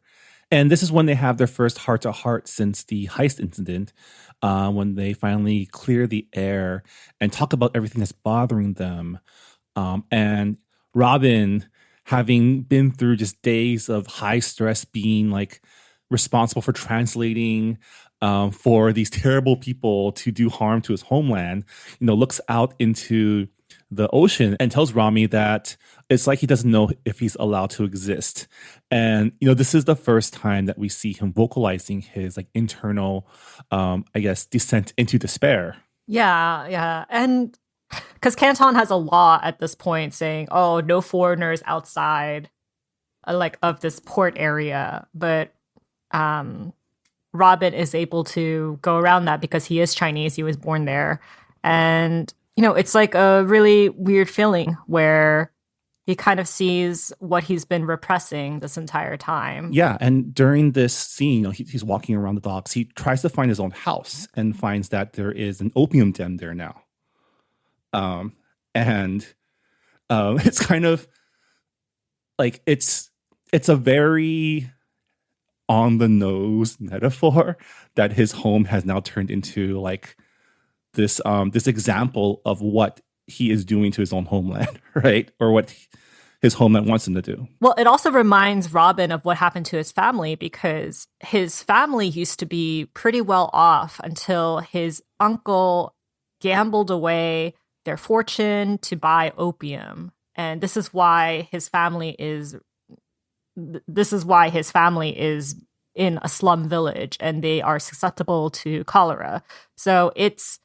And this is when they have their first heart-to-heart since the heist incident, when they finally clear the air and talk about everything that's bothering them. And Robin, having been through just days of high stress, being like responsible for translating for these terrible people to do harm to his homeland, looks out into the ocean and tells Rami that it's like he doesn't know if he's allowed to exist. And, this is the first time that we see him vocalizing his like internal, descent into despair. Yeah. And Because Canton has a law at this point saying, oh, no foreigners outside like of this port area. But Robin is able to go around that because he is Chinese. He was born there. And, it's like a really weird feeling where he kind of sees what he's been repressing this entire time. Yeah, and during this scene, he's walking around the docks. He tries to find his own house and finds that there is an opium den there now. It's kind of like it's a very on the nose metaphor that his home has now turned into like this example of what he is doing to his own homeland, right? Or what his homeland wants him to do. Well, it also reminds Robin of what happened to his family because his family used to be pretty well off until his uncle gambled away their fortune to buy opium. And this is why his family is in a slum village and they are susceptible to cholera. So it's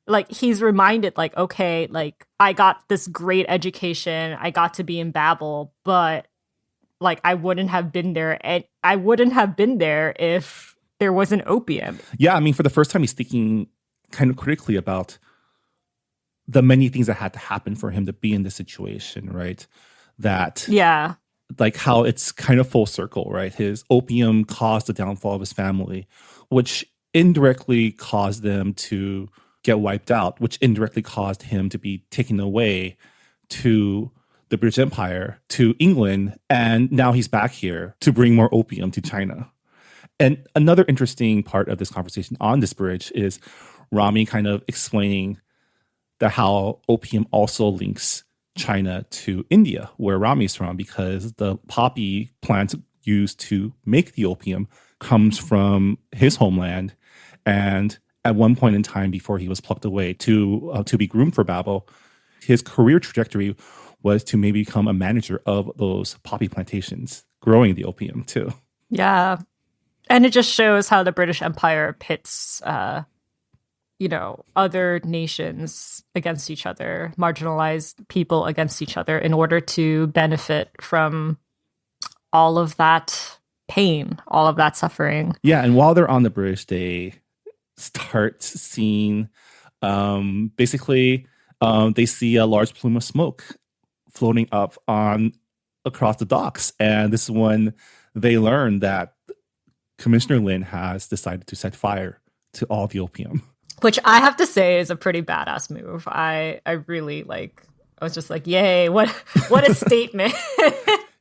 like he's reminded like, okay, like I got this great education. I got to be in Babel, but like I wouldn't have been there. And I wouldn't have been there if there wasn't opium. Yeah, I mean, for the first time, he's thinking kind of critically about the many things that had to happen for him to be in this situation, right? That, yeah, like how it's kind of full circle, right? His opium caused the downfall of his family, which indirectly caused them to get wiped out, which indirectly caused him to be taken away to the British Empire, to England, and now he's back here to bring more opium to China. And another interesting part of this conversation on this bridge is Rami kind of explaining that how opium also links China to India, where Rami's from, because the poppy plant used to make the opium comes from his homeland. And at one point in time before he was plucked away to be groomed for Babel, his career trajectory was to maybe become a manager of those poppy plantations, growing the opium too. Yeah. And it just shows how the British Empire pits, other nations against each other, marginalized people against each other in order to benefit from all of that pain, all of that suffering. Yeah. And while they're on the bridge, they start seeing they see a large plume of smoke floating up across the docks. And this is when they learn that Commissioner Lin has decided to set fire to all the opium. Which I have to say is a pretty badass move. I really I was just like, yay, what a statement.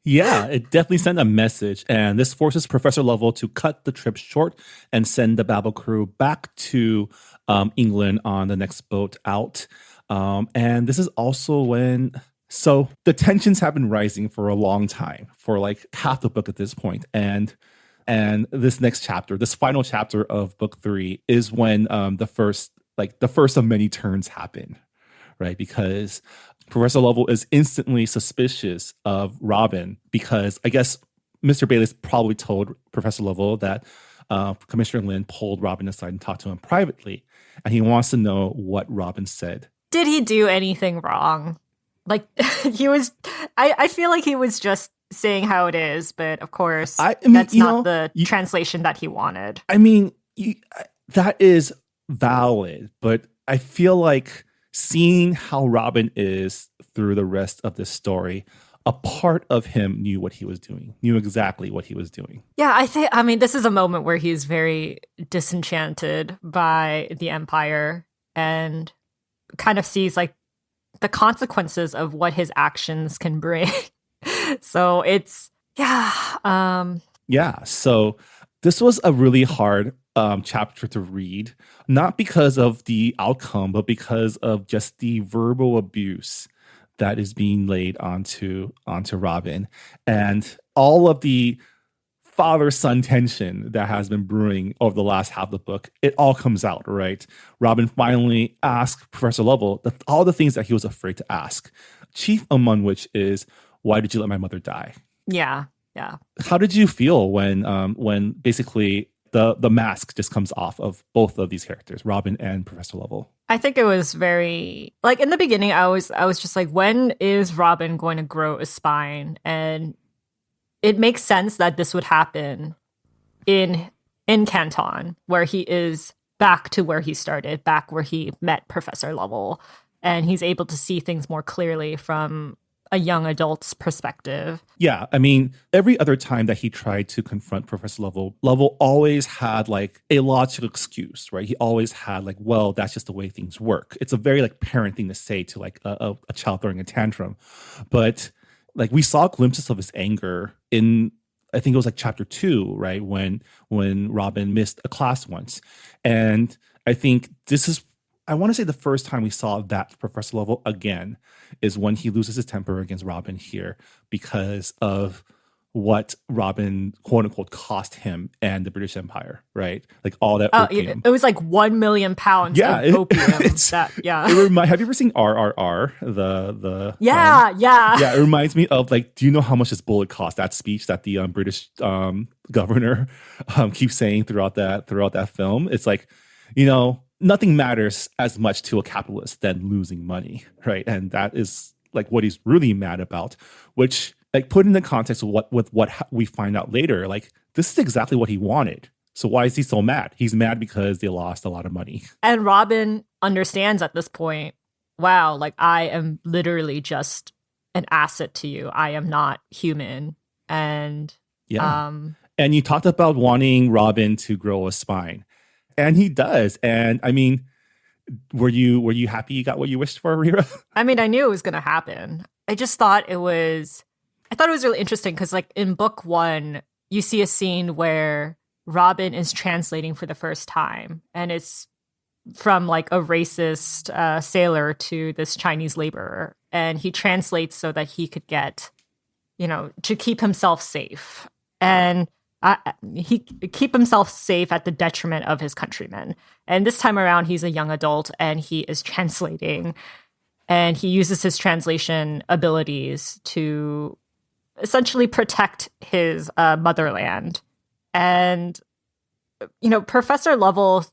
Yeah, it definitely sent a message. And this forces Professor Lovell to cut the trip short and send the Babel crew back to England on the next boat out. And this is also when... So the tensions have been rising for a long time, for like half the book at this point. And this next chapter, this final chapter of book 3 is when the first of many turns happen, right? Because Professor Lovell is instantly suspicious of Robin because I guess Mr. Bailey's probably told Professor Lovell that Commissioner Lin pulled Robin aside and talked to him privately, and he wants to know what Robin said. Did he do anything wrong? Like he was, I feel like he was just saying how it is, but of course, that's not the translation that he wanted. I mean, that is valid, but I feel like seeing how Robin is through the rest of this story, a part of him knew what he was doing, knew exactly what he was doing. Yeah, I mean, this is a moment where he's very disenchanted by the Empire and kind of sees like the consequences of what his actions can bring. So it's, so this was a really hard chapter to read, not because of the outcome, but because of just the verbal abuse that is being laid onto Robin and all of the father-son tension that has been brewing over the last half of the book. It all comes out, right? Robin finally asks Professor Lovell all the things that he was afraid to ask, chief among which is, why did you let my mother die? Yeah. How did you feel when basically the mask just comes off of both of these characters, Robin and Professor Lovell. I think it was very like in the beginning I was just like, when is Robin going to grow a spine? And it makes sense that this would happen in Canton, where he is back to where he started, back where he met Professor Lovell, and he's able to see things more clearly from a young adult's perspective. Yeah, I mean, every other time that he tried to confront Professor Lovell, Lovell always had like a logical excuse, right? He always had like, well, that's just the way things work. It's a very like parent thing to say to like a child throwing a tantrum. But like we saw glimpses of his anger in, I think it was like chapter 2, right? When Robin missed a class once. And I think this is, I want to say the first time we saw that Professor Lovell again is when he loses his temper against Robin here because of what Robin, quote unquote, cost him and the British Empire, right? Like all that opium. It was like 1 million pounds of opium. Have you ever seen RRR? Yeah. Yeah, it reminds me of like, do you know how much this bullet cost? That speech that the British governor keeps saying throughout that film. It's like, you know, nothing matters as much to a capitalist than losing money, right? And that is like what he's really mad about, which like put in the context of what we find out later, like this is exactly what he wanted. So why is he so mad? He's mad because they lost a lot of money. And Robin understands at this point, wow, like I am literally just an asset to you. I am not human. And and you talked about wanting Robin to grow a spine. And he does. And I mean, were you happy you got what you wished for, Rira? I mean, I knew it was going to happen. I thought it was really interesting because like in book 1, you see a scene where Robin is translating for the first time. And it's from like a racist sailor to this Chinese laborer. And he translates so that he could get, you know, to keep himself safe. And he keep himself safe at the detriment of his countrymen. And this time around, he's a young adult and he is translating, and he uses his translation abilities to essentially protect his motherland. And, you know, Professor Lovell,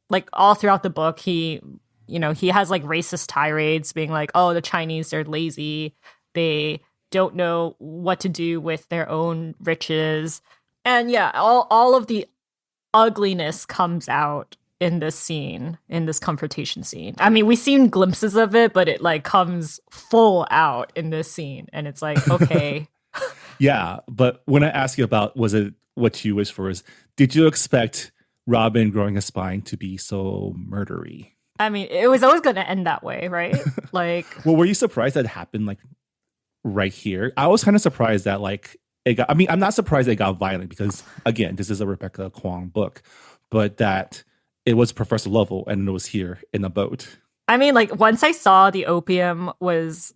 like all throughout the book, he has like racist tirades being like, oh, the Chinese, they're lazy. They don't know what to do with their own riches. And yeah, all of the ugliness comes out in this scene, in this confrontation scene. I mean, we've seen glimpses of it, but it like comes full out in this scene. And it's like, okay. Yeah, but when I ask you about was it what you wish for, did you expect Robin growing a spine to be so murdery? I mean, it was always going to end that way, right? Like, well, were you surprised that it happened like right here? I was kind of surprised that like, I'm not surprised it got violent because, again, this is a Rebecca Kuang book, but that it was Professor Lovell and it was here in a boat. I mean, like, once I saw the opium was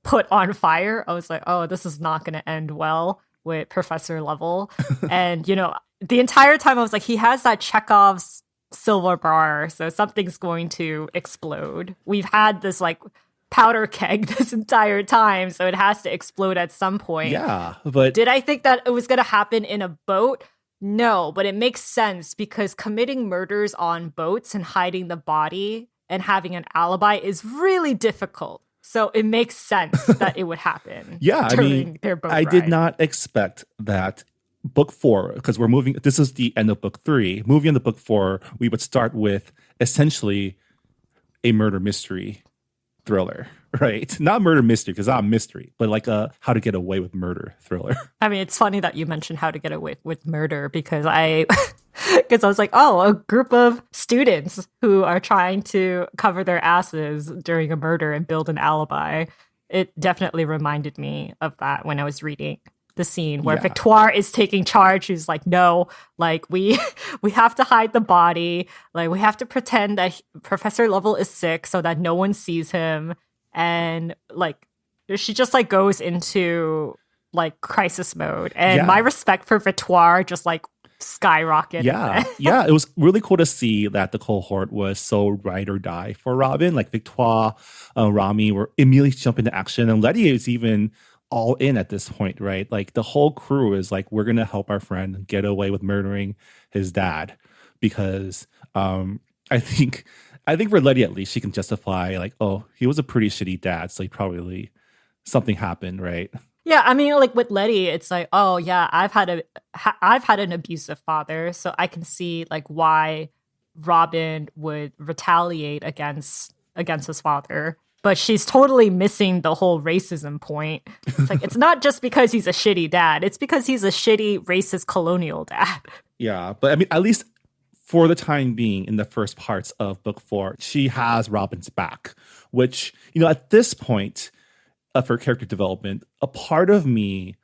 put on fire, I was like, oh, this is not going to end well with Professor Lovell. And, you know, the entire time I was like, he has that Chekhov's silver bar, so something's going to explode. We've had this, like, powder keg this entire time, so it has to explode at some point. Yeah, but did I think that it was going to happen in a boat? No, but it makes sense because committing murders on boats and hiding the body and having an alibi is really difficult. So it makes sense that it would happen. Yeah, I mean, their boat I ride. did not expect that book 4, because we're moving, this is the end of book 3. Moving into book 4, we would start with essentially a murder mystery thriller, right? Not murder mystery, because I'm mystery, but like a how to get away with murder thriller. I mean, it's funny that you mentioned how to get away with murder because I was like, oh, a group of students who are trying to cover their asses during a murder and build an alibi. It definitely reminded me of that when I was reading the scene where Victoire is taking charge. She's like, no, like we have to hide the body. Like we have to pretend that Professor Lovell is sick so that no one sees him. And like, she just like goes into like crisis mode. And my respect for Victoire just like skyrocketed. Yeah. It was really cool to see that the cohort was so ride or die for Robin. Like Victoire, Rami were immediately jump into action. And Letty is even all in at this point, right? Like the whole crew is like, we're gonna help our friend get away with murdering his dad because I think for Letty at least she can justify like, oh, he was a pretty shitty dad, so he probably something happened, right? Yeah, I mean, like with Letty, it's like, oh yeah, I've had an abusive father, so I can see like why Robin would retaliate against his father. But she's totally missing the whole racism point. It's like it's not just because he's a shitty dad; it's because he's a shitty racist colonial dad. Yeah, but I mean, at least for the time being, in the first parts of book 4, she has Robin's back, which at this point of her character development, a part of me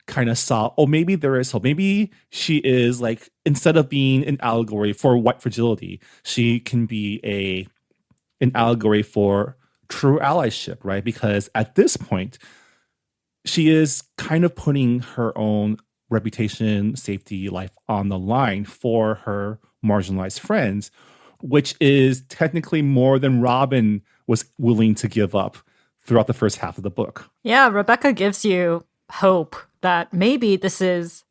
kind of saw, oh, maybe there is hope. Maybe she is like, instead of being an allegory for white fragility, she can be an allegory for true allyship, right? Because at this point, she is kind of putting her own reputation, safety, life on the line for her marginalized friends, which is technically more than Robin was willing to give up throughout the first half of the book. Yeah, Rebecca gives you hope that maybe this is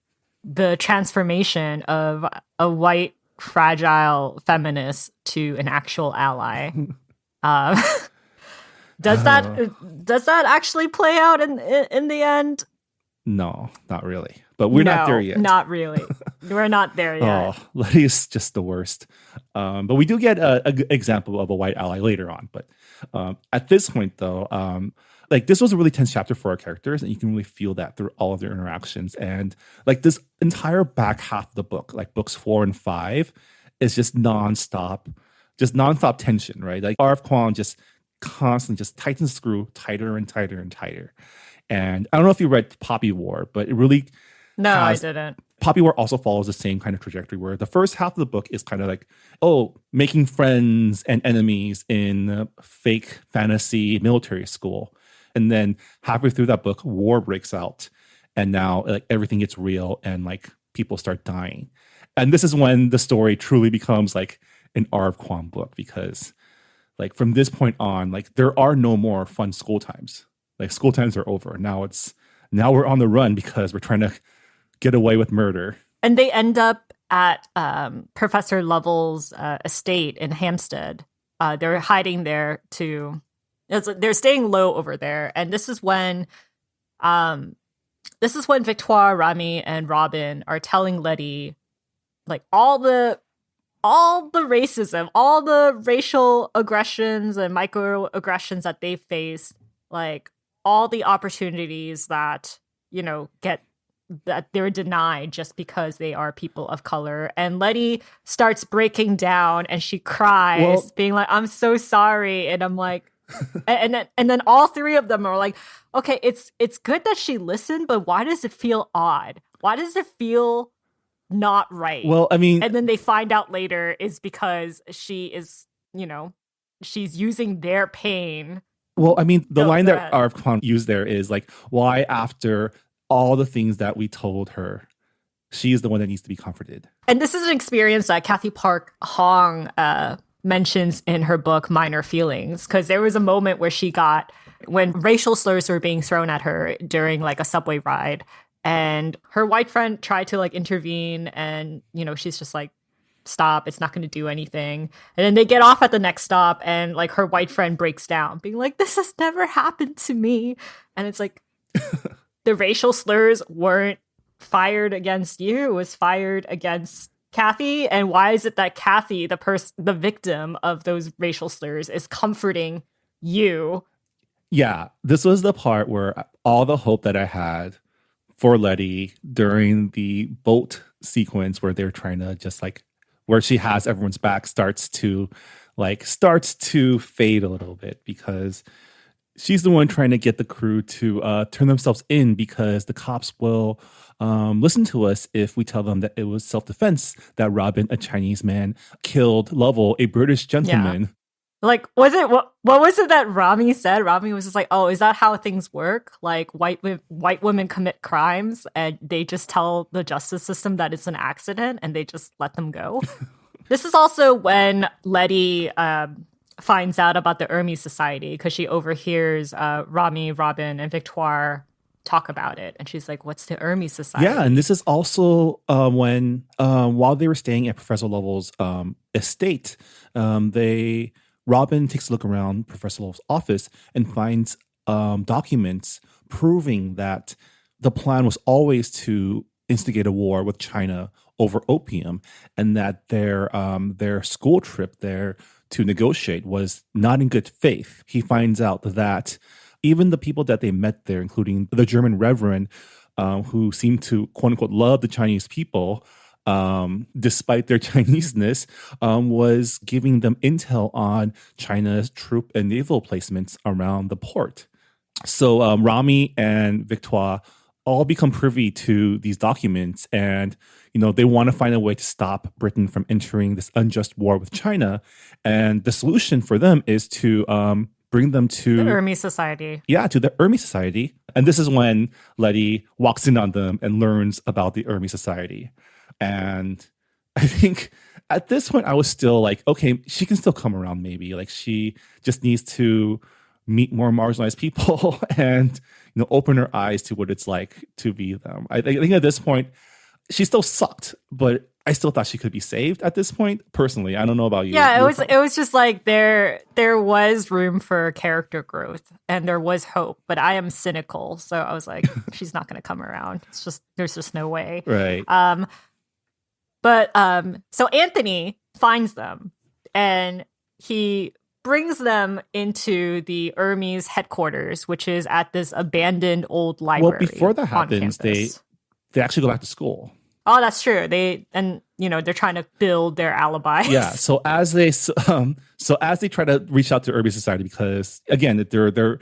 the transformation of a white, fragile feminist to an actual ally. Does that actually play out in the end? No, not really. But we're not there yet. Not really. We're not there yet. Oh, Letty is just the worst. But we do get an example of a white ally later on. But at this point, though, like this was a really tense chapter for our characters, and you can really feel that through all of their interactions. And like this entire back half of the book, like books 4 and 5, is just nonstop tension, right? Like R.F. Kuang just constantly just tightens the screw tighter and tighter and tighter. And I don't know if you read Poppy War, but it really I didn't. Poppy War also follows the same kind of trajectory where the first half of the book is kind of like, oh, making friends and enemies in fake fantasy military school. And then halfway through that book, war breaks out. And now like everything gets real and like people start dying. And this is when the story truly becomes like an R.F. Kuang book, because like from this point on, like there are no more fun school times. Like school times are over. Now we're on the run because we're trying to get away with murder. And they end up at Professor Lovell's estate in Hampstead. They're hiding there they're staying low over there. And this is when Victoire, Rami, and Robin are telling Letty like all the racism, all the racial aggressions and microaggressions that they face, like all the opportunities that, that they're denied just because they are people of color. And Letty starts breaking down and she cries, being like, I'm so sorry. And I'm like, and then all three of them are like, okay, it's good that she listened, but why does it feel odd? Why does it feel not right? Well, I mean, and then they find out later is because she is, she's using their pain. Well, I mean, the line that R.F. Kuang used there is like, why after all the things that we told her, she is the one that needs to be comforted. And this is an experience that Kathy Park Hong mentions in her book, Minor Feelings, because there was a moment where when racial slurs were being thrown at her during like a subway ride, and her white friend tried to like intervene, and, she's just like, stop, it's not going to do anything. And then they get off at the next stop, and like her white friend breaks down being like, this has never happened to me. And it's like, the racial slurs weren't fired against you, it was fired against Kathy. And why is it that Kathy, the victim of those racial slurs, is comforting you? Yeah, this was the part where all the hope that I had for Letty during the boat sequence where they're trying to just like, where she has everyone's back, starts to fade a little bit, because she's the one trying to get the crew to turn themselves in, because the cops will listen to us if we tell them that it was self-defense that Robin, a Chinese man, killed Lovell, a British gentleman. Yeah. Like, what was it that Rami said? Rami was just like, oh, is that how things work? Like white women commit crimes and they just tell the justice system that it's an accident and they just let them go. This is also when Letty finds out about the Hermes Society, because she overhears Rami, Robin, and Victoire talk about it. And she's like, what's the Hermes Society? Yeah, and this is also when while they were staying at Professor Lovell's estate, Robin takes a look around Professor Lovell's office and finds documents proving that the plan was always to instigate a war with China over opium, and that their school trip there to negotiate was not in good faith. He finds out that even the people that they met there, including the German reverend, who seemed to quote unquote love the Chinese people, despite their Chineseness, was giving them intel on China's troop and naval placements around the port. So Rami and Victoire all become privy to these documents, and they want to find a way to stop Britain from entering this unjust war with China. And the solution for them is to bring them to the Hermes Society. Yeah, to the Hermes Society. And this is when Letty walks in on them and learns about the Hermes Society. And I think at this point I was still like, okay, she can still come around maybe. Like she just needs to meet more marginalized people and open her eyes to what it's like to be them. I think at this point she still sucked, but I still thought she could be saved at this point. Personally, I don't know about you. Yeah, it was just like there was room for character growth and there was hope, but I am cynical, so I was like, she's not going to come around. It's just there's just no way. Right. So Anthony finds them and he brings them into the Hermes headquarters, which is at this abandoned old library. Well, before that happens, they actually go back to school. Oh, that's true. They're trying to build their alibi. Yeah. So as they try to reach out to Hermes Society, because again, they're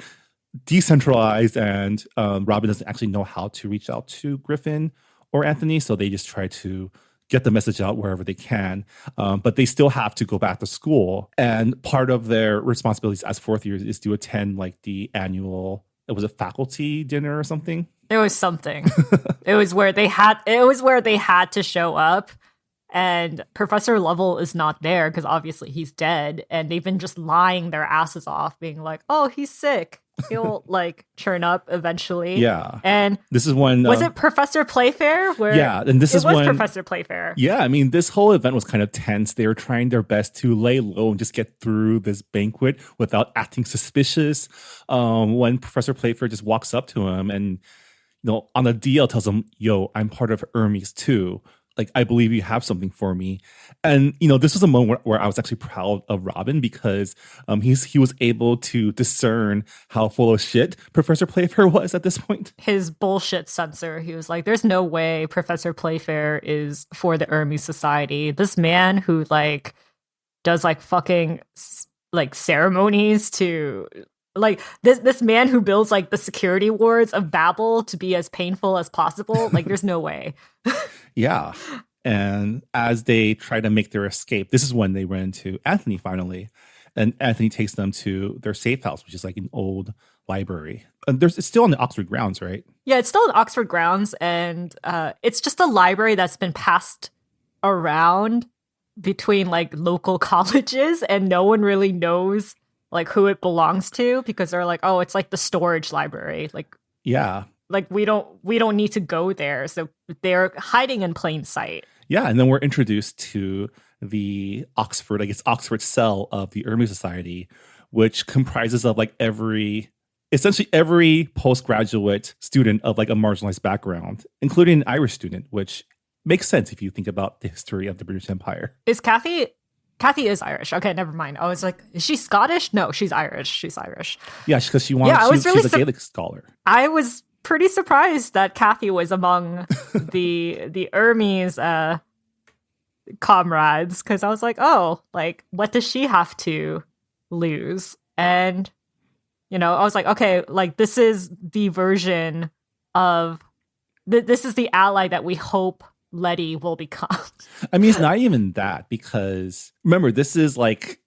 decentralized and Robin doesn't actually know how to reach out to Griffin or Anthony, so they just try to get the message out wherever they can. But they still have to go back to school, and part of their responsibilities as fourth years is to attend like the annual. It was a faculty dinner or something. It was something. It was where they had to show up, and Professor Lovell is not there because obviously he's dead, and they've been just lying their asses off, being like, "Oh, he's sick. He'll like turn up eventually." Yeah. And this is when was it Professor Playfair? And this is when Professor Playfair. Yeah, I mean, this whole event was kind of tense. They were trying their best to lay low and just get through this banquet without acting suspicious. When Professor Playfair just walks up to him and on the DL tells him, "Yo, I'm part of Hermes too. Like, I believe you have something for me." And, this was a moment where I was actually proud of Robin because he was able to discern how full of shit Professor Playfair was at this point. His bullshit censor. He was like, there's no way Professor Playfair is for the Hermes Society. This man who like does like fucking like ceremonies to... Like this man who builds like the security wards of Babel to be as painful as possible. Like there's no way. Yeah. And as they try to make their escape, this is when they run into Anthony finally. And Anthony takes them to their safe house, which is like an old library. And it's still on the Oxford grounds, right? Yeah, it's still on Oxford grounds. And it's just a library that's been passed around between like local colleges, and no one really knows like who it belongs to, because they're like, oh, it's like the storage library. Like, yeah, like we don't need to go there. So they're hiding in plain sight. Yeah. And then we're introduced to the Oxford cell of the Hermes Society, which comprises of like essentially every postgraduate student of like a marginalized background, including an Irish student, which makes sense if you think about the history of the British Empire. Is Kathy is Irish. Okay, never mind. I was like, is she Scottish? No, she's Irish. She's Irish. Yeah, because she's a Gaelic scholar. I was pretty surprised that Kathy was among the Hermes comrades, because I was like, oh, like, what does she have to lose? And, I was like, okay, like, this is the version of... this is the ally that we hope Letty will become. I mean, it's not even that, because remember, this is like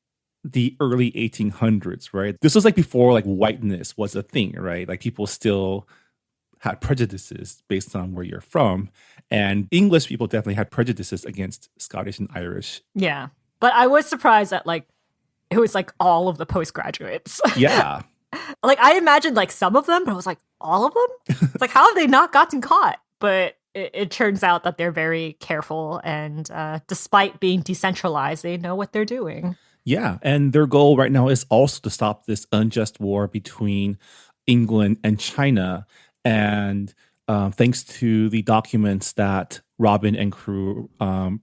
the early 1800s, right? This was like before like whiteness was a thing, right? Like people still had prejudices based on where you're from, and English people definitely had prejudices against Scottish and Irish. Yeah, but I was surprised that like it was like all of the postgraduates. Yeah. Like I imagined like some of them, but I was like, all of them? It's like, how have they not gotten caught? But it turns out that they're very careful, and despite being decentralized, they know what they're doing. Yeah, and their goal right now is also to stop this unjust war between England and China. And thanks to the documents that Robin and crew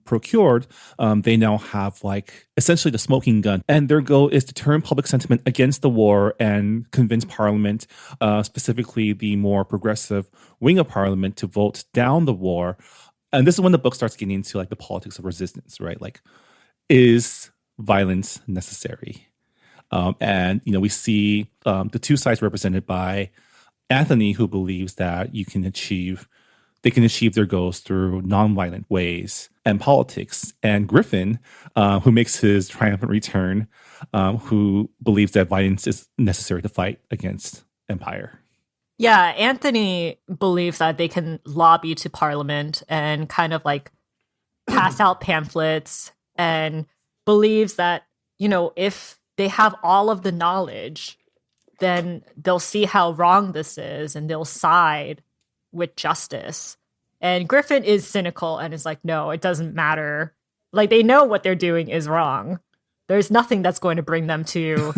procured, they now have like essentially the smoking gun. And their goal is to turn public sentiment against the war and convince Parliament, specifically the more progressive wing of Parliament, to vote down the war. And this is when the book starts getting into like the politics of resistance, right? Like, is violence necessary? And we see the two sides represented by Anthony, who believes that they can achieve their goals through nonviolent ways and politics, and Griffin, who makes his triumphant return, who believes that violence is necessary to fight against empire. Yeah, Anthony believes that they can lobby to Parliament and kind of like pass out pamphlets, and believes that, if they have all of the knowledge, then they'll see how wrong this is and they'll side with justice. And Griffin is cynical and is like, no, it doesn't matter. Like, they know what they're doing is wrong. There's nothing that's going to bring them to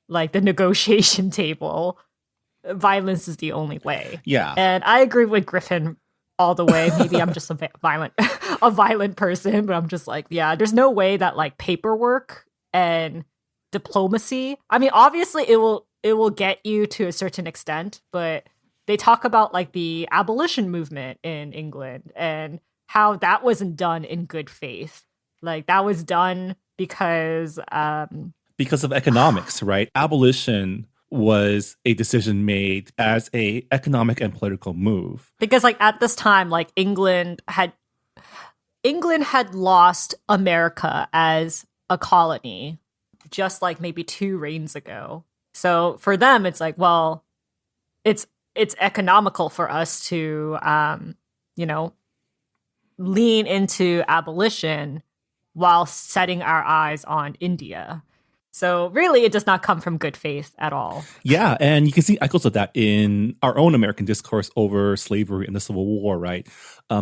like the negotiation table. Violence is the only way. Yeah. And I agree with Griffin all the way. Maybe I'm just a violent person, but I'm just like, yeah, there's no way that like paperwork and diplomacy, I mean, obviously it will get you to a certain extent, but they talk about like the abolition movement in England and how that wasn't done in good faith. Like, that was done because of economics, right? Abolition was a decision made as a economic and political move. Because like at this time, like England had lost America as a colony just like maybe 2 reigns ago. So for them, it's like, well, it's economical for us to, lean into abolition while setting our eyes on India. So really, it does not come from good faith at all. Yeah, and you can see echoes of that in our own American discourse over slavery and the Civil War, right?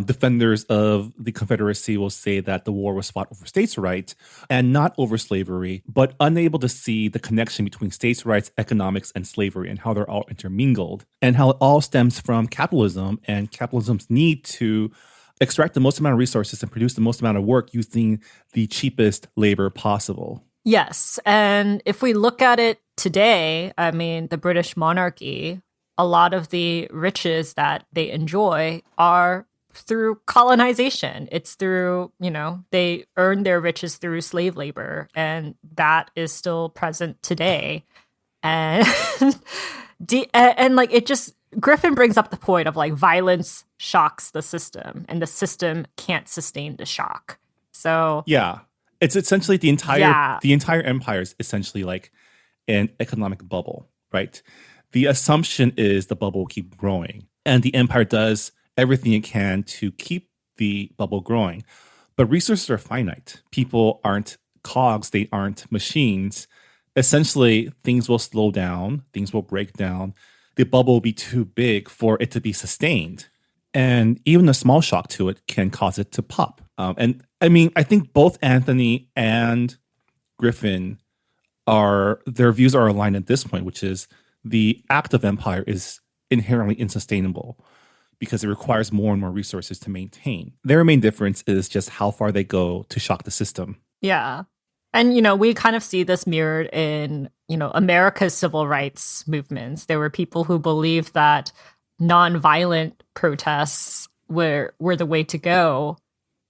Defenders of the Confederacy will say that the war was fought over states' rights and not over slavery, but unable to see the connection between states' rights, economics, and slavery, and how they're all intermingled, and how it all stems from capitalism and capitalism's need to extract the most amount of resources and produce the most amount of work using the cheapest labor possible. Yes. And if we look at it today, I mean, the British monarchy, a lot of the riches that they enjoy are through colonization. It's through, they earn their riches through slave labor, and that is still present today. And and like it just, Griffin brings up the point of like violence shocks the system, and the system can't sustain the shock. So yeah. It's essentially the entire empire is essentially like an economic bubble, right? The assumption is the bubble will keep growing, and the empire does everything it can to keep the bubble growing. But resources are finite. People aren't cogs, they aren't machines. Essentially, things will slow down, things will break down. The bubble will be too big for it to be sustained. And even a small shock to it can cause it to pop. And I mean, I think both Anthony and Griffin their views are aligned at this point, which is the act of empire is inherently unsustainable because it requires more and more resources to maintain. Their main difference is just how far they go to shock the system. Yeah. And, we kind of see this mirrored in, America's civil rights movements. There were people who believed that nonviolent protests were the way to go.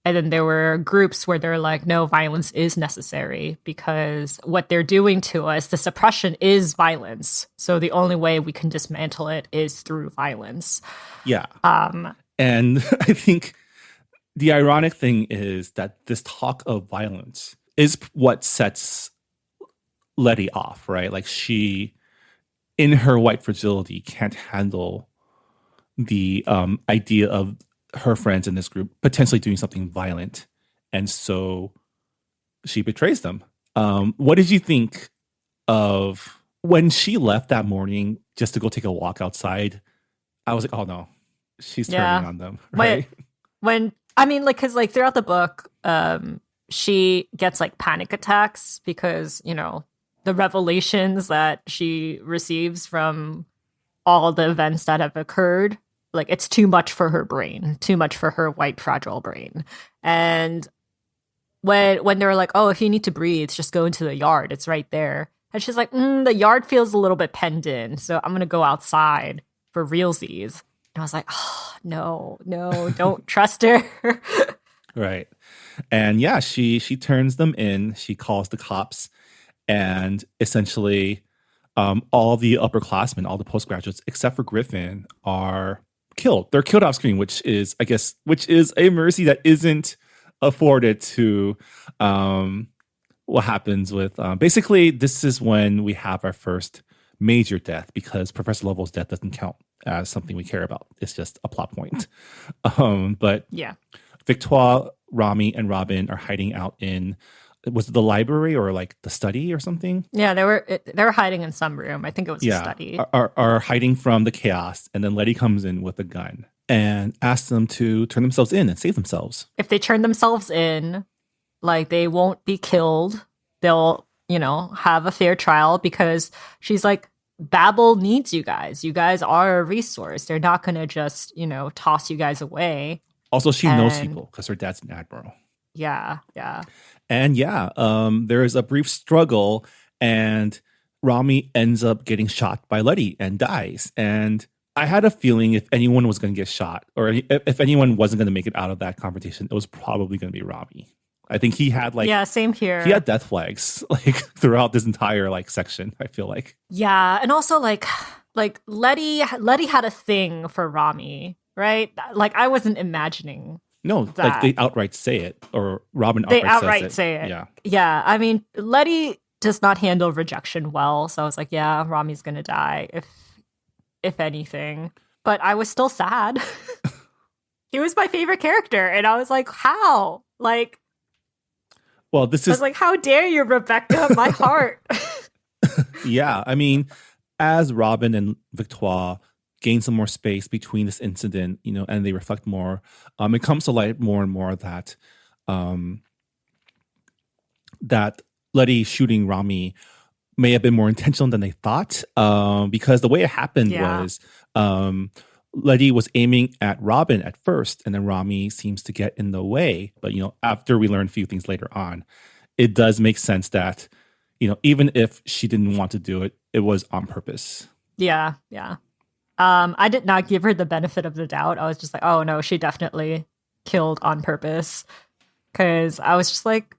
And then there were groups where they're like, no, violence is necessary because what they're doing to us, the suppression is violence. So the only way we can dismantle it is through violence. Yeah. And I think the ironic thing is that this talk of violence is what sets Letty off, right? Like, she, in her white fragility, can't handle the idea of her friends in this group potentially doing something violent, and so she betrays them. What did you think of when she left that morning just to go take a walk outside I was like, oh no, she's turning Yeah. on them, When right? when I mean, like, because like throughout the book, she gets like panic attacks because the revelations that she receives from all the events that have occurred, like it's too much for her brain, too much for her white fragile brain. And when they're like, oh, if you need to breathe, just go into the yard, it's right there. And she's like, the yard feels a little bit penned in, so I'm gonna go outside for realsies. And I was like, oh no, don't trust her. Right. And yeah, she turns them in. She calls the cops, and essentially, all the upperclassmen, all the postgraduates, except for Griffin, are killed. They're killed off screen, which is a mercy that isn't afforded to what happens with. Basically, this is when we have our first major death because Professor Lovell's death doesn't count as something we care about. It's just a plot point. But Yeah. Victoire, Rami, and Robin are hiding out in, was it the library or like the study or something? Yeah, they were hiding in some room. I think it was a study. Are hiding from the chaos, and then Letty comes in with a gun and asks them to turn themselves in and save themselves. If they turn themselves in, like they won't be killed. They'll, have a fair trial because she's like, Babel needs you guys. You guys are a resource. They're not going to just, toss you guys away. Also, she knows people because her dad's an admiral. Yeah. And yeah, there is a brief struggle, and Rami ends up getting shot by Letty and dies. And I had a feeling if anyone was going to get shot, or if anyone wasn't going to make it out of that confrontation, it was probably going to be Rami. I think he had same here. He had death flags like throughout this entire section, I feel like. Yeah, and also like Letty had a thing for Rami, right? Like I wasn't imagining. No, that. Like they outright say it, or Robin outright say it. Yeah. Yeah, I mean, Letty does not handle rejection well, so I was like, yeah, Rami's gonna die if anything. But I was still sad. He was my favorite character, and I was like, how? Like, well, I was like, how dare you, Rebecca? My heart. Yeah, I mean, as Robin and Victoire gain some more space between this incident, and they reflect more, it comes to light more and more that that Letty shooting Rami may have been more intentional than they thought, because the way it happened was Letty was aiming at Robin at first, and then Rami seems to get in the way. But after we learn a few things later on, it does make sense that even if she didn't want to do it, it was on purpose. Yeah. I did not give her the benefit of the doubt. I was just like, oh no, she definitely killed on purpose. Because I was just like,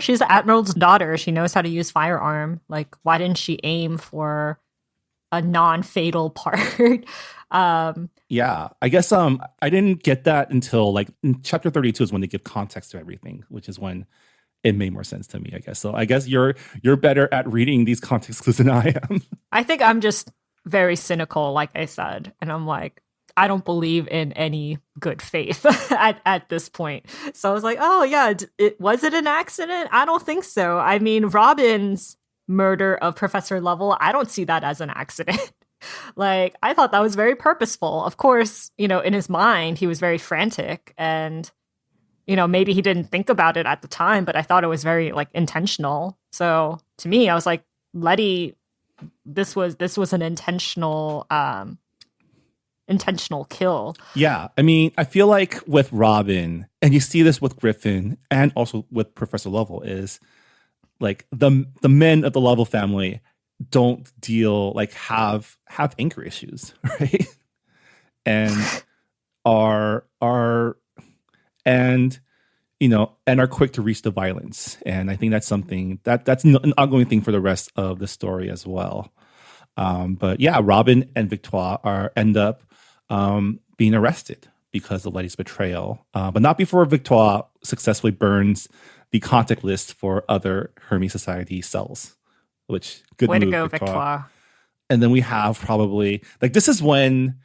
she's the admiral's daughter. She knows how to use firearm. Like, why didn't she aim for a non-fatal part? Yeah, I guess I didn't get that until in chapter 32 is when they give context to everything, which is when it made more sense to me, I guess. So I guess you're better at reading these context clues than I am. I think I'm just very cynical, like I said, and I'm like, I don't believe in any good faith at this point. So I was like, oh yeah, was it an accident? I don't think so. I mean, Robin's murder of Professor Lovell, I don't see that as an accident. Like, I thought that was very purposeful. Of course, in his mind, he was very frantic, and maybe he didn't think about it at the time, but I thought it was very intentional. So to me, I was like, Letty, this was an intentional kill. Yeah, I mean, I feel like with Robin, and you see this with Griffin and also with Professor Lovell, is the men of the Lovell family don't deal have anger issues, right? And are and are quick to reach the violence. And I think that's something that's an ongoing thing for the rest of the story as well. But yeah, Robin and Victoire end up being arrested because of Letty's betrayal, but not before Victoire successfully burns the contact list for other Hermes Society cells, which good way move, to go, Victoire. And then we have probably this is when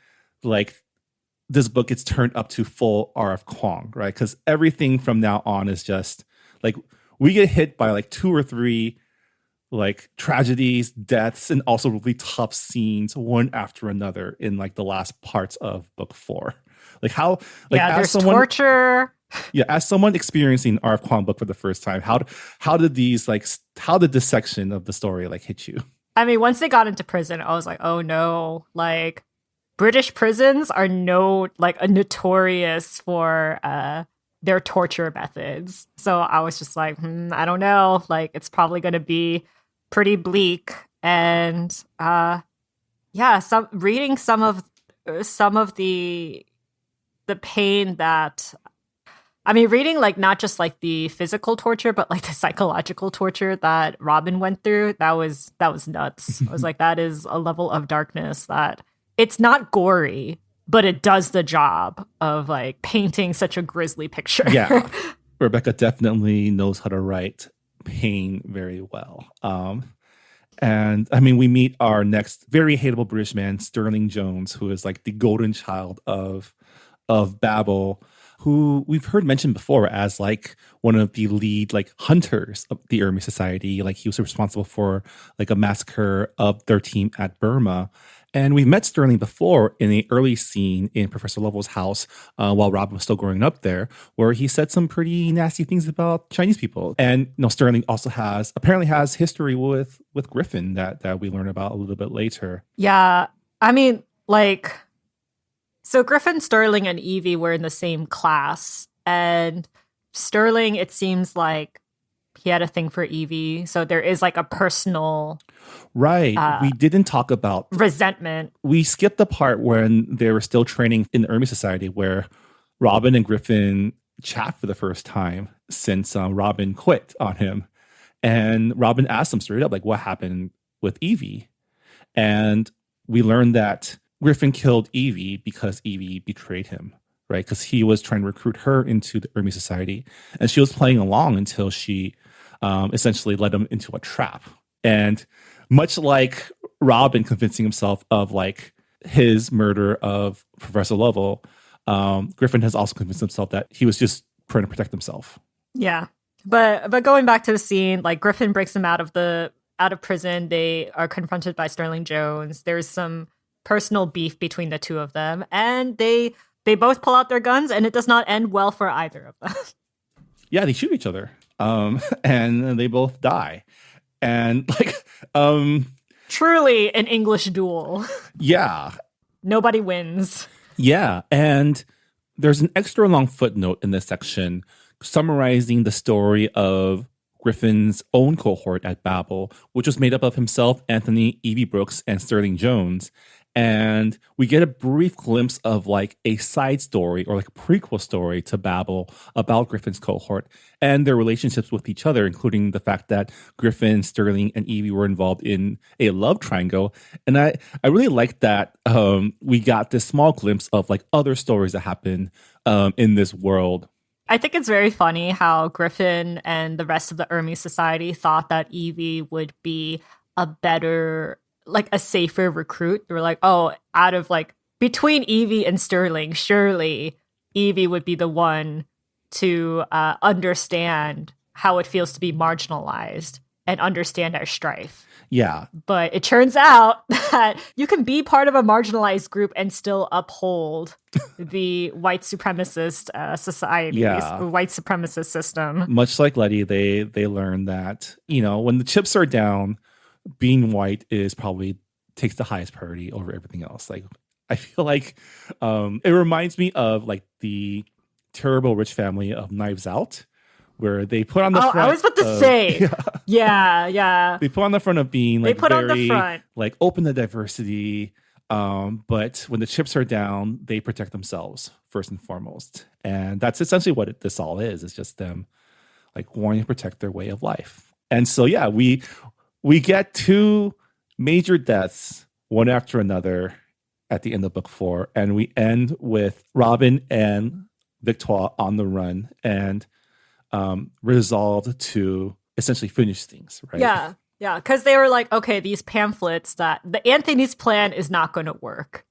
this book gets turned up to full R.F. Kuang, right? Because everything from now on is just we get hit by 2 or 3 like tragedies, deaths, and also really tough scenes one after another in like the last parts of book 4. Like how, like Yeah, as there's someone, torture. yeah, as someone experiencing R.F. Kuang book for the first time, how did these like how did this section of the story like hit you? I mean, once they got into prison, I was like, oh no, like British prisons are notorious for their torture methods. So I was just like, I don't know, like it's probably going to be pretty bleak. And yeah, reading some of the pain that, I mean, reading like not just like the physical torture, but like the psychological torture that Robin went through, that was nuts. I was like, that is a level of darkness that it's not gory, but it does the job of like painting such a grisly picture. Yeah, Rebecca definitely knows how to write pain very well. And I mean, we meet our next very hateable British man, Sterling Jones, who is like the golden child of Babel, who we've heard mentioned before as like one of the lead like hunters of the Ermi Society. Like he was responsible for like a massacre of their team at Burma. And we've met Sterling before in the early scene in Professor Lovell's house while Robin was still growing up there, where he said some pretty nasty things about Chinese people. And Sterling also apparently has history with Griffin that we learn about a little bit later. Yeah, I mean, like, so Griffin, Sterling, and Evie were in the same class, and Sterling, it seems like he had a thing for Evie, so there is like a personal we didn't talk about resentment. We skipped the part when they were still training in the Ermi Society, where Robin and Griffin chat for the first time since Robin quit on him, and Robin asked him straight up, like, what happened with Evie? And we learned that Griffin killed Evie because Evie betrayed him, right? Because he was trying to recruit her into the Ermi Society, and she was playing along until she essentially led him into a trap. And much like Robin convincing himself of like his murder of Professor Lovell, Griffin has also convinced himself that he was just trying to protect himself. Yeah, but going back to the scene, like Griffin breaks him out of prison. They are confronted by Sterling Jones. There's some personal beef between the two of them, and they both pull out their guns, and it does not end well for either of them. Yeah, they shoot each other, and they both die. And like, truly an English duel. Yeah. Nobody wins. Yeah. And there's an extra long footnote in this section summarizing the story of Griffin's own cohort at Babel, which was made up of himself, Anthony, Evie Brooks, and Sterling Jones. And we get a brief glimpse of like a side story or like a prequel story to Babel about Griffin's cohort and their relationships with each other, including the fact that Griffin, Sterling, and Evie were involved in a love triangle. And I really like that we got this small glimpse of like other stories that happen in this world. I think it's very funny how Griffin and the rest of the Ermi Society thought that Evie would be a better, like a safer recruit. They were like, oh, out of like between Evie and Sterling, surely Evie would be the one to understand how it feels to be marginalized and understand our strife. Yeah. But it turns out that you can be part of a marginalized group and still uphold the white supremacist societies, white supremacist system. Much like Letty, they learn that, you know, when the chips are down, being white is probably takes the highest priority over everything else. Like, I feel like it reminds me of like the terrible rich family of Knives Out, where they put on the front. I was about to say, yeah. They put on the front of being like they put very on the front. Like open to diversity. But when the chips are down, they protect themselves first and foremost. And that's essentially what this all is. It's just them like wanting to protect their way of life. And so, yeah, we get two major deaths, one after another, at the end of book 4. And we end with Robin and Victoire on the run and resolved to essentially finish things, right? Yeah, because they were like, okay, these pamphlets that the Anthony's plan is not going to work.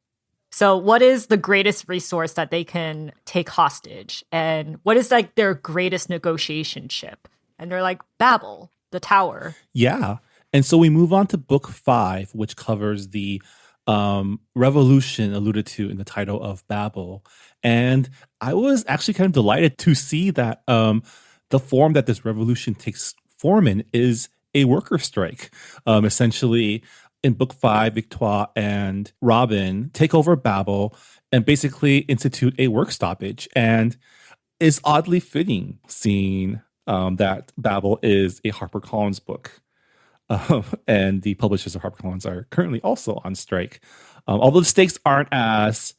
So what is the greatest resource that they can take hostage? And what is like their greatest negotiation chip? And they're like, Babel, the tower. Yeah. And so we move on to book 5, which covers the revolution alluded to in the title of Babel. And I was actually kind of delighted to see that the form that this revolution takes form in is a worker strike. Essentially, in book 5, Victoire and Robin take over Babel and basically institute a work stoppage. And it's oddly fitting seeing that Babel is a HarperCollins book. And the publishers of HarperCollins are currently also on strike. Although the stakes aren't as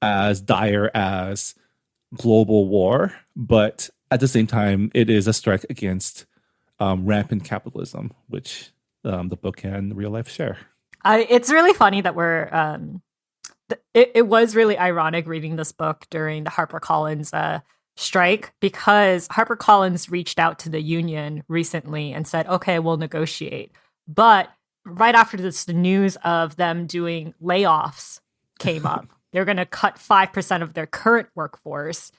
dire as global war, but at the same time, it is a strike against rampant capitalism, which the book and real life share. It's really funny that it was really ironic reading this book during the HarperCollins strike, because HarperCollins reached out to the union recently and said, okay, we'll negotiate. But right after this, the news of them doing layoffs came up. They're going to cut 5% of their current workforce.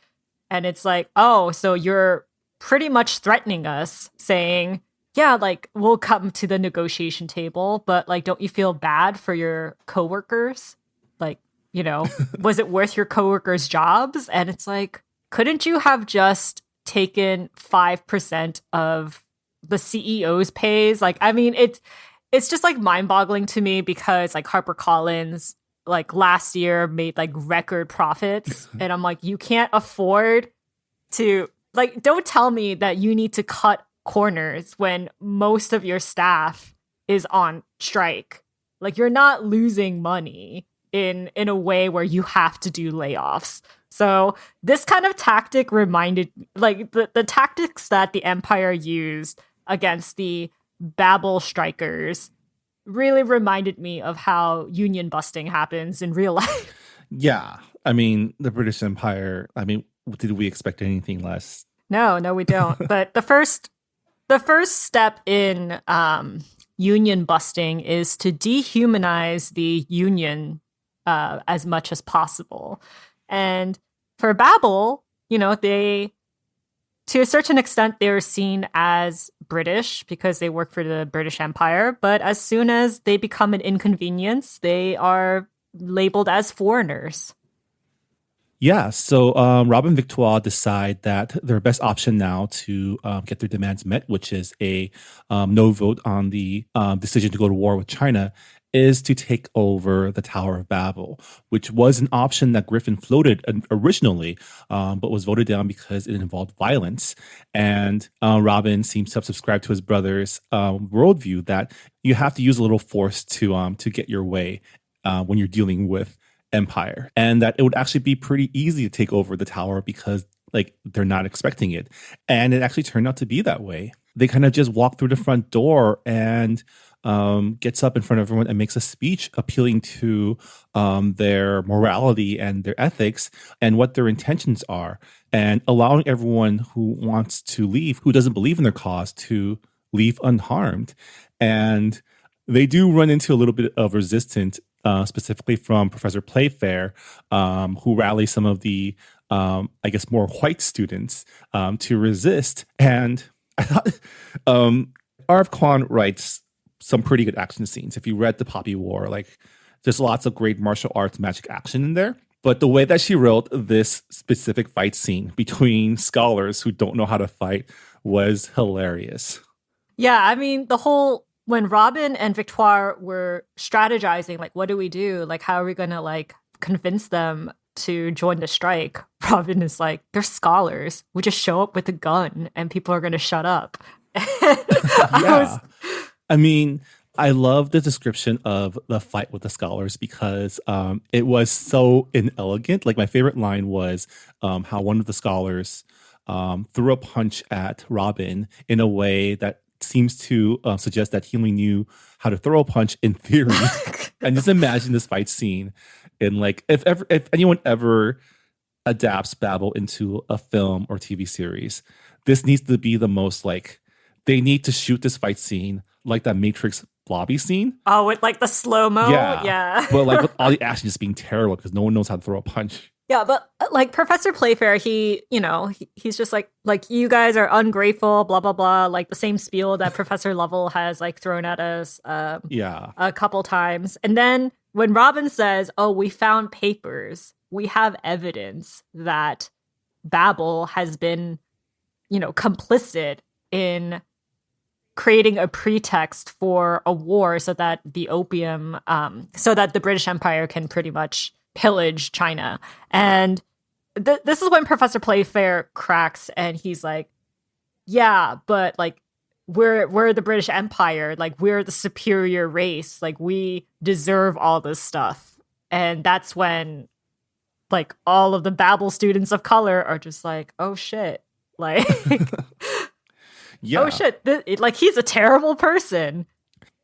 And it's like, oh, so you're pretty much threatening us, saying, yeah, like, we'll come to the negotiation table, but like, don't you feel bad for your coworkers? Like, you know, was it worth your coworkers' jobs? And it's like, couldn't you have just taken 5% of the CEO's pays? Like, I mean, it's just like mind-boggling to me, because like HarperCollins like last year made like record profits, and I'm like, you can't afford to, like, don't tell me that you need to cut corners when most of your staff is on strike. Like, you're not losing money in a way where you have to do layoffs. So this kind of tactic reminded, like, the tactics that the Empire used against the Babel strikers really reminded me of how union busting happens in real life. Yeah. I mean, the British Empire, I mean, did we expect anything less? No, we don't. But the first step in union busting is to dehumanize the union as much as possible. And for Babel, you know, they, to a certain extent, they're seen as British because they work for the British Empire. But as soon as they become an inconvenience, they are labeled as foreigners. Yeah, so Rob and Victoire decide that their best option now to get their demands met, which is a no vote on the decision to go to war with China, is to take over the Tower of Babel, which was an option that Griffin floated originally, but was voted down because it involved violence. And Robin seems to have subscribed to his brother's worldview that you have to use a little force to get your way when you're dealing with Empire, and that it would actually be pretty easy to take over the tower because, like, they're not expecting it. And it actually turned out to be that way. They kind of just walk through the front door and gets up in front of everyone and makes a speech appealing to their morality and their ethics and what their intentions are, and allowing everyone who wants to leave, who doesn't believe in their cause, to leave unharmed. And they do run into a little bit of resistance, specifically from Professor Playfair, who rallies some of the, I guess, more white students to resist. And I thought R.F. Kuang writes some pretty good action scenes. If you read The Poppy War, like, there's lots of great martial arts magic action in there. But the way that she wrote this specific fight scene between scholars who don't know how to fight was hilarious. Yeah, I mean, when Robin and Victoire were strategizing, like, what do we do? Like, how are we going to, like, convince them to join the strike? Robin is like, they're scholars. We just show up with a gun and people are going to shut up. I mean, I love the description of the fight with the scholars because it was so inelegant. Like, my favorite line was how one of the scholars threw a punch at Robin in a way that seems to suggest that he only knew how to throw a punch in theory. And just imagine this fight scene in, like, if anyone ever adapts Babel into a film or TV series, this needs to be the most, like, they need to shoot this fight scene like that Matrix lobby scene. Oh, with like the slow-mo? Yeah. But like with all the action just being terrible because no one knows how to throw a punch. Yeah, but like Professor Playfair, he's just like you guys are ungrateful, blah blah blah, like the same spiel that Professor Lovell has like thrown at us Yeah. a couple times. And then when Robin says, "Oh, we found papers. We have evidence that Babel has been, complicit in creating a pretext for a war so that so that the British Empire can pretty much pillage China." And this is when Professor Playfair cracks and he's like, yeah, but like we're the British Empire, like we're the superior race, like we deserve all this stuff. And that's when like all of the Babel students of color are just like, oh shit, like Yeah. oh shit, like he's a terrible person.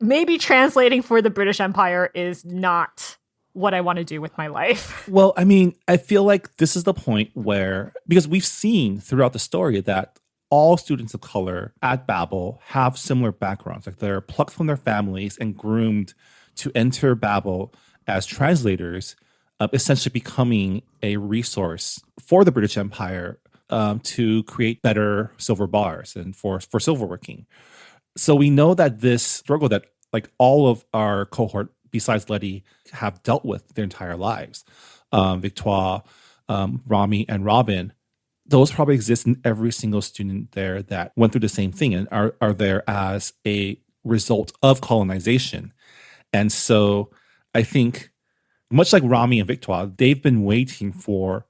Maybe translating for the British Empire is not what I want to do with my life. Well, I mean, I feel like this is the point where, because we've seen throughout the story that all students of color at Babel have similar backgrounds. Like they're plucked from their families and groomed to enter Babel as translators, essentially becoming a resource for the British Empire to create better silver bars and for silverworking. So we know that this struggle that like all of our cohort besides Letty have dealt with their entire lives. Victoire, Rami, and Robin, those probably exist in every single student there that went through the same thing and are there as a result of colonization. And so I think, much like Rami and Victoire, they've been waiting for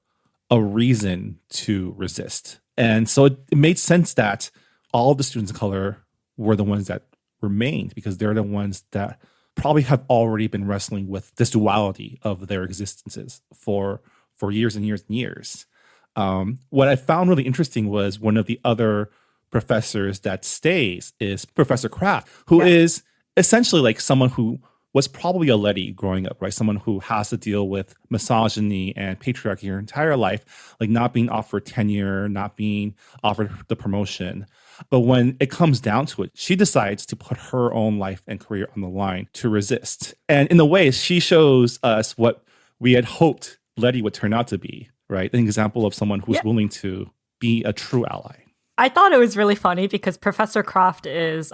a reason to resist. And so it made sense that all of the students of color were the ones that remained because they're the ones that probably have already been wrestling with this duality of their existences for years and years and years. What I found really interesting was one of the other professors that stays is Professor Kraft, who is essentially like someone who was probably a Letty growing up, right? Someone who has to deal with misogyny and patriarchy her entire life, like not being offered tenure, not being offered the promotion. But when it comes down to it, she decides to put her own life and career on the line to resist. And in a way, she shows us what we had hoped Letty would turn out to be, right? An example of someone who's willing to be a true ally. I thought it was really funny because Professor Croft is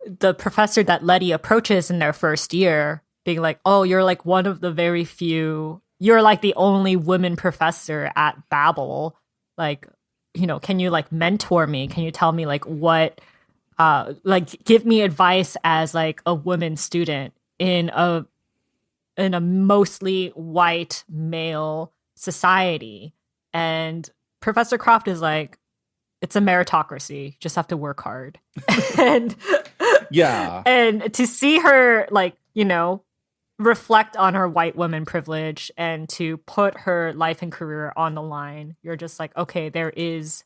the professor that Letty approaches in their first year, being like, oh, you're like one of the very few, you're like the only woman professor at Babel. Like, can you like mentor me? Can you tell me like what, like give me advice as like a woman student in a mostly white male society? And Professor Croft is like, it's a meritocracy. Just have to work hard. And and to see her like, reflect on her white woman privilege and to put her life and career on the line, you're just like, okay, there is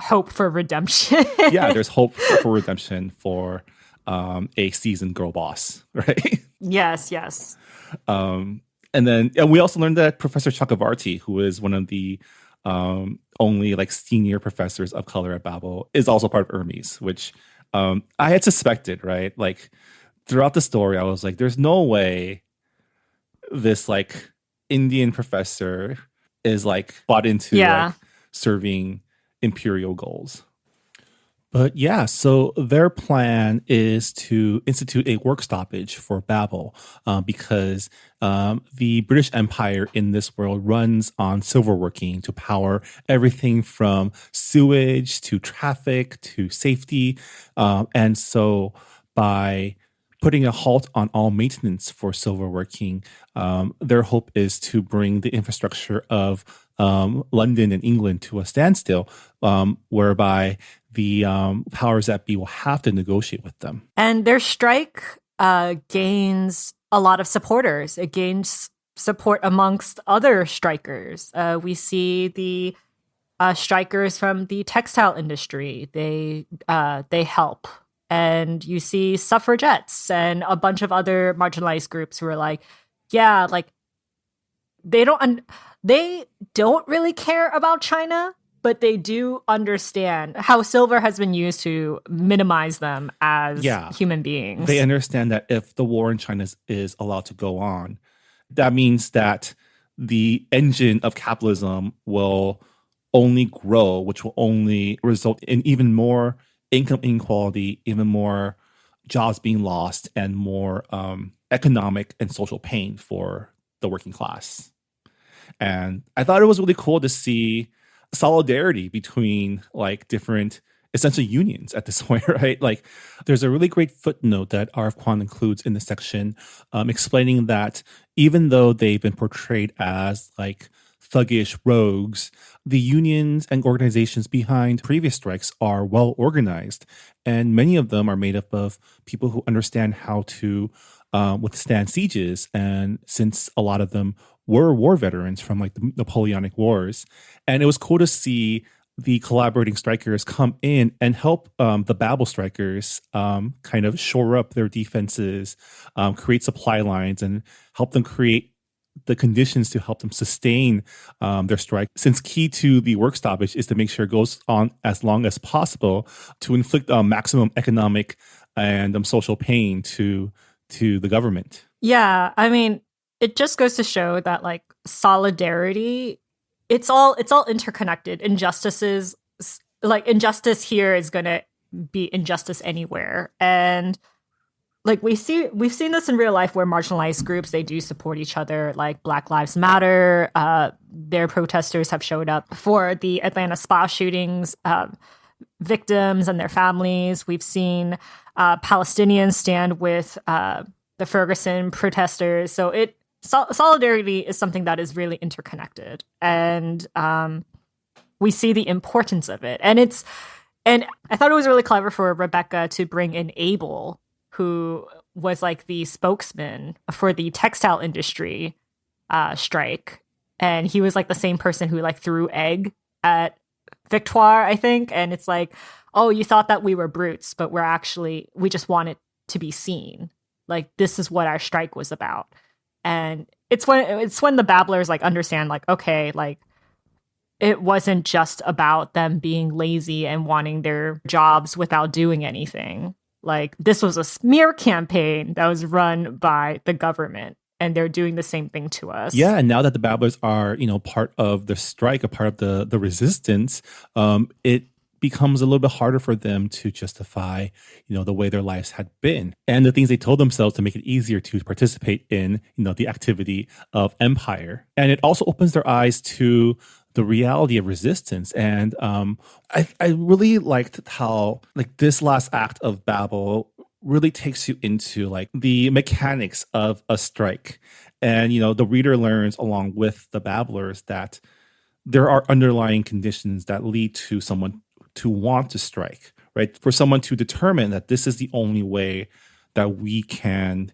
hope for redemption. Yeah, there's hope for redemption for a seasoned girl boss, right? Yes. And we also learned that Professor Chakravarti, who is one of the only like senior professors of color at Babel, is also part of Hermes, which I had suspected, right? Like throughout the story, I was like, there's no way this like Indian professor is like bought into like serving imperial goals. But yeah, so their plan is to institute a work stoppage for Babel because the British Empire in this world runs on silverworking to power everything from sewage to traffic to safety. And so by putting a halt on all maintenance for silverworking, their hope is to bring the infrastructure of London and England to a standstill, whereby the powers that be will have to negotiate with them. And their strike gains a lot of supporters. It gains support amongst other strikers. We see the strikers from the textile industry. They help. And you see suffragettes and a bunch of other marginalized groups who are like, yeah, like they don't really care about China, but they do understand how silver has been used to minimize them as human beings. They understand that if the war in China is allowed to go on, that means that the engine of capitalism will only grow, which will only result in even more income inequality, even more jobs being lost, and more economic and social pain for the working class. And I thought it was really cool to see solidarity between like different essentially unions at this point, right? Like there's a really great footnote that R.F. Kuang includes in the section explaining that even though they've been portrayed as like thuggish rogues, the unions and organizations behind previous strikes are well organized. And many of them are made up of people who understand how to withstand sieges. And since a lot of them were war veterans from like the Napoleonic Wars, and it was cool to see the collaborating strikers come in and help the Babel strikers kind of shore up their defenses, create supply lines, and help them create the conditions to help them sustain their strike. Since key to the work stoppage is to make sure it goes on as long as possible to inflict maximum economic and social pain to the government. Yeah, I mean, it just goes to show that like solidarity, it's all interconnected. Injustices, like injustice here is going to be injustice anywhere. And like we've seen this in real life where marginalized groups, they do support each other, like Black Lives Matter. Their protesters have showed up for the Atlanta spa shootings, victims and their families. We've seen Palestinians stand with the Ferguson protesters. So solidarity is something that is really interconnected, and we see the importance of it. And I thought it was really clever for Rebecca to bring in Abel, who was like the spokesman for the textile industry strike, and he was like the same person who like threw egg at Victoire, I think. And it's like, oh, you thought that we were brutes, but we just want it to be seen. Like, this is what our strike was about. And it's when the babblers like understand, like, okay, like it wasn't just about them being lazy and wanting their jobs without doing anything. Like, this was a smear campaign that was run by the government, and they're doing the same thing to us. Yeah, and now that the babblers are, part of the strike, a part of the resistance, it becomes a little bit harder for them to justify, the way their lives had been and the things they told themselves to make it easier to participate in, the activity of empire. And it also opens their eyes to the reality of resistance. And I really liked how like this last act of Babel really takes you into like the mechanics of a strike. And, the reader learns along with the babblers that there are underlying conditions that lead to someone to want to strike, right? For someone to determine that this is the only way that we can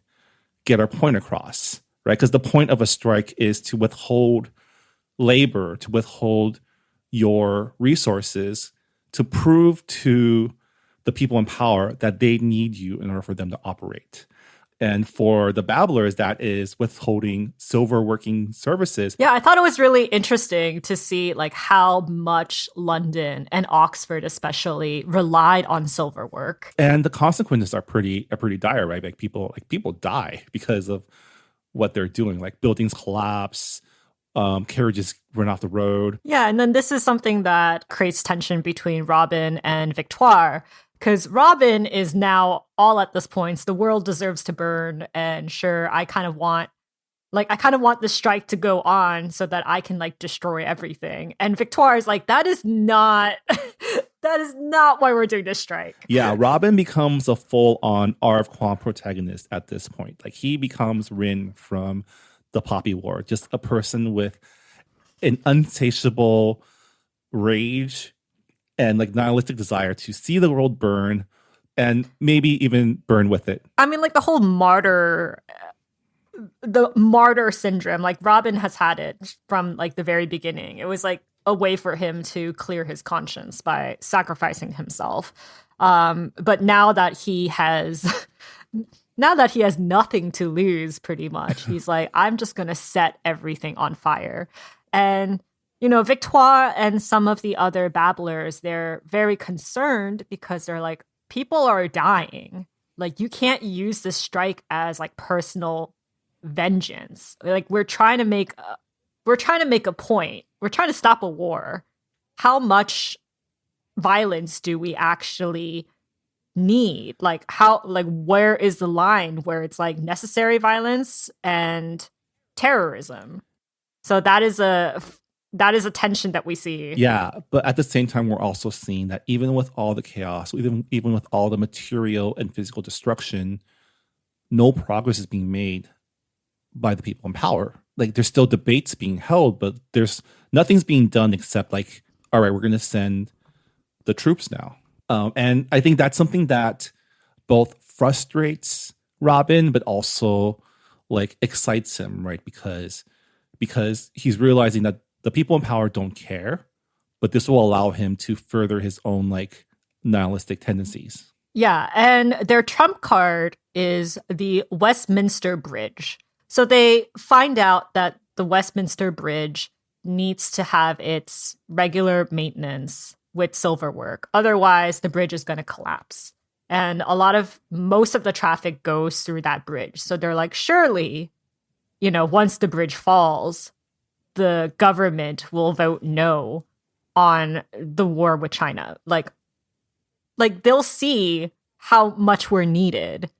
get our point across, right? Because the point of a strike is to withhold labor, to withhold your resources, to prove to the people in power that they need you in order for them to operate. And for the babblers, that is withholding silver working services. Yeah, I thought it was really interesting to see like how much London and Oxford especially relied on silver work. And the consequences are pretty dire, right? Like people die because of what they're doing. Like buildings collapse, carriages run off the road. Yeah, and then this is something that creates tension between Robin and Victoire. Because Robin is now all at this point. The world deserves to burn, and sure, I kind of want the strike to go on so that I can like destroy everything. And Victoire is like, that is not why we're doing this strike. Yeah, Robin becomes a full-on R.F. Kuang protagonist at this point. Like he becomes Rin from the Poppy War, just a person with an insatiable rage and like nihilistic desire to see the world burn and maybe even burn with it. I mean, like the martyr syndrome, like Robin has had it from like the very beginning. It was like a way for him to clear his conscience by sacrificing himself. But now that he has nothing to lose, pretty much, he's like, I'm just going to set everything on fire. And Victoire and some of the other babblers, they're very concerned because they're like, people are dying. Like, you can't use this strike as like personal vengeance. Like, we're trying to make we're trying to make a point. We're trying to stop a war. How much violence do we actually need? Like where is the line where it's like necessary violence and terrorism? So that is a tension that we see. Yeah, but at the same time, we're also seeing that even with all the chaos, even with all the material and physical destruction, no progress is being made by the people in power. Like there's still debates being held, but there's nothing's being done except like, all right, we're going to send the troops now. And I think that's something that both frustrates Robin, but also like excites him, right? Because he's realizing that the people in power don't care, but this will allow him to further his own like nihilistic tendencies. Yeah, and their trump card is the Westminster Bridge. So they find out that the Westminster Bridge needs to have its regular maintenance with silver work. Otherwise, the bridge is going to collapse. And most of the traffic goes through that bridge. So they're like, surely, once the bridge falls, the government will vote no on the war with China. Like they'll see how much we're needed.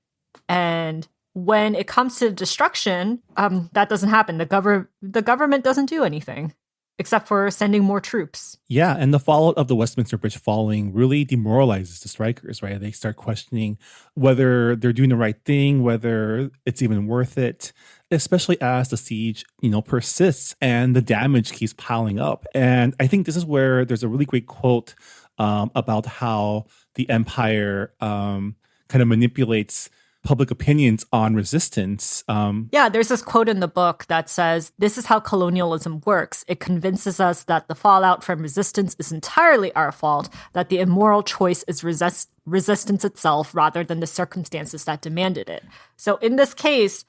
And when it comes to destruction, that doesn't happen. The government doesn't do anything except for sending more troops. Yeah, and the fallout of the Westminster Bridge falling really demoralizes the strikers, right? They start questioning whether they're doing the right thing, whether it's even worth it, especially as the siege, persists and the damage keeps piling up. And I think this is where there's a really great quote about how the empire kind of manipulates public opinions on resistance. Yeah, there's this quote in the book that says, "This is how colonialism works. It convinces us that the fallout from resistance is entirely our fault, that the immoral choice is resistance itself rather than the circumstances that demanded it." So in this case,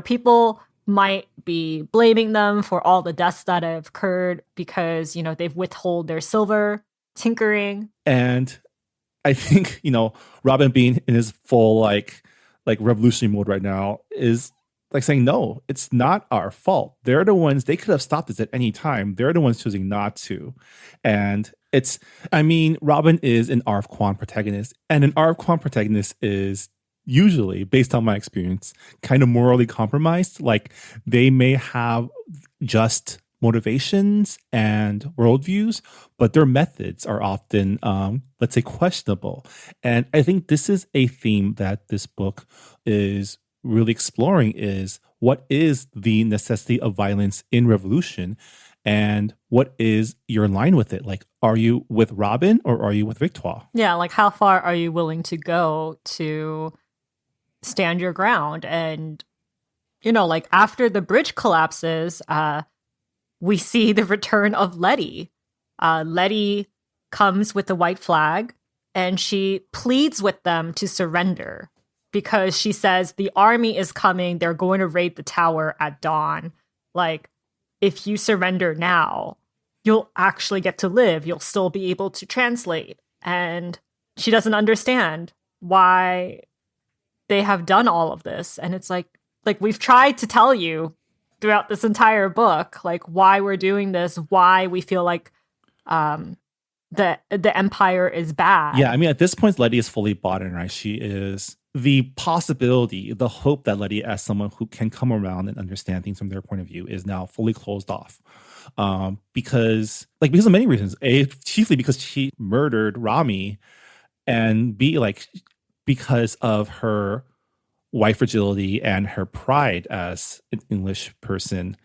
people might be blaming them for all the deaths that have occurred because, they've withheld their silver tinkering. And I think, Robin being in his full like revolutionary mode right now is like saying, no, it's not our fault. They're the ones, they could have stopped this at any time. They're the ones choosing not to. And Robin is an R of Kuang protagonist, and an R of Kuang protagonist is usually, based on my experience, kind of morally compromised. Like they may have just motivations and worldviews, but their methods are often, let's say, questionable. And I think this is a theme that this book is really exploring: is what is the necessity of violence in revolution, and what is your line with it? Like, are you with Robin or are you with Victoire? Yeah, like how far are you willing to go to stand your ground? And, like after the bridge collapses, we see the return of Letty. Letty comes with the white flag and she pleads with them to surrender because she says the army is coming. They're going to raid the tower at dawn. Like, if you surrender now, you'll actually get to live. You'll still be able to translate. And she doesn't understand why they have done all of this. And it's like we've tried to tell you throughout this entire book, like why we're doing this, why we feel like the empire is bad. Yeah, at this point, Letty is fully bought in, right? She is the possibility, the hope that Letty, as someone who can come around and understand things from their point of view, is now fully closed off. Because of many reasons. A, chiefly because she murdered Rami, and B, because of her white fragility and her pride as an English person,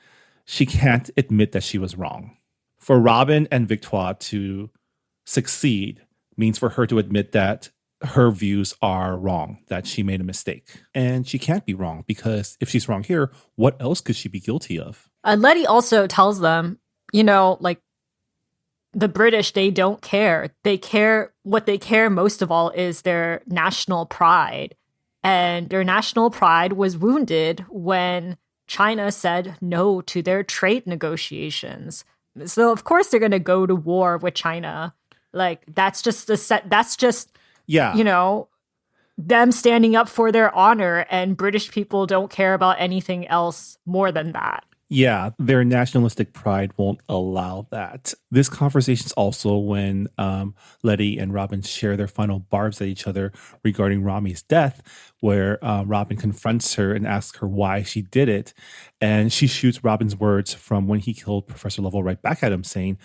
she can't admit that she was wrong. For Robin and Victoire to succeed means for her to admit that her views are wrong, that she made a mistake. And she can't be wrong, because if she's wrong here, what else could she be guilty of? Letty also tells them, the British, they don't care. What they care most of all is their national pride. And their national pride was wounded when China said no to their trade negotiations. So of course they're going to go to war with China. That's just them standing up for their honor, and British people don't care about anything else more than that. Yeah, their nationalistic pride won't allow that. This conversation is also when Letty and Robin share their final barbs at each other regarding Rami's death, where Robin confronts her and asks her why she did it. And she shoots Robin's words from when he killed Professor Lovell right back at him, saying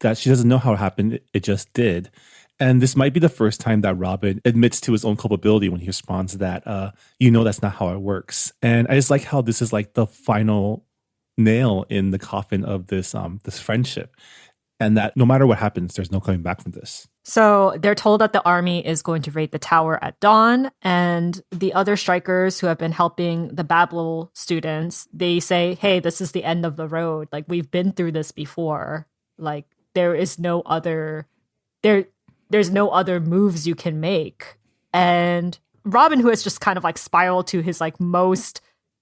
that she doesn't know how it happened, it just did. And this might be the first time that Robin admits to his own culpability when he responds that, that's not how it works. And I just like how this is like the final nail in the coffin of this friendship, and that no matter what happens, there's no coming back from this. So they're told that the army is going to raid the tower at dawn, and the other strikers who have been helping the Babel students, they say, hey, this is the end of the road. Like, we've been through this before. Like, there's no other moves you can make. And Robin, who has just kind of like spiraled to his like most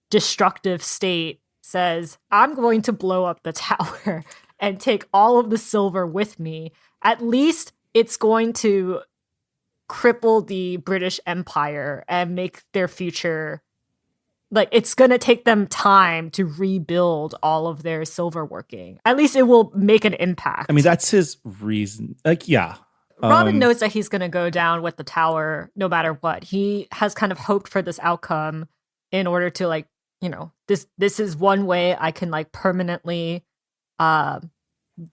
destructive state, says, I'm going to blow up the tower and take all of the silver with me. At least it's going to cripple the British Empire and make their future, like, it's going to take them time to rebuild all of their silver working. At least it will make an impact. I mean, that's his reason. Like, yeah. Robin knows that he's going to go down with the tower no matter what. He has kind of hoped for this outcome in order to, like, this is one way I can like permanently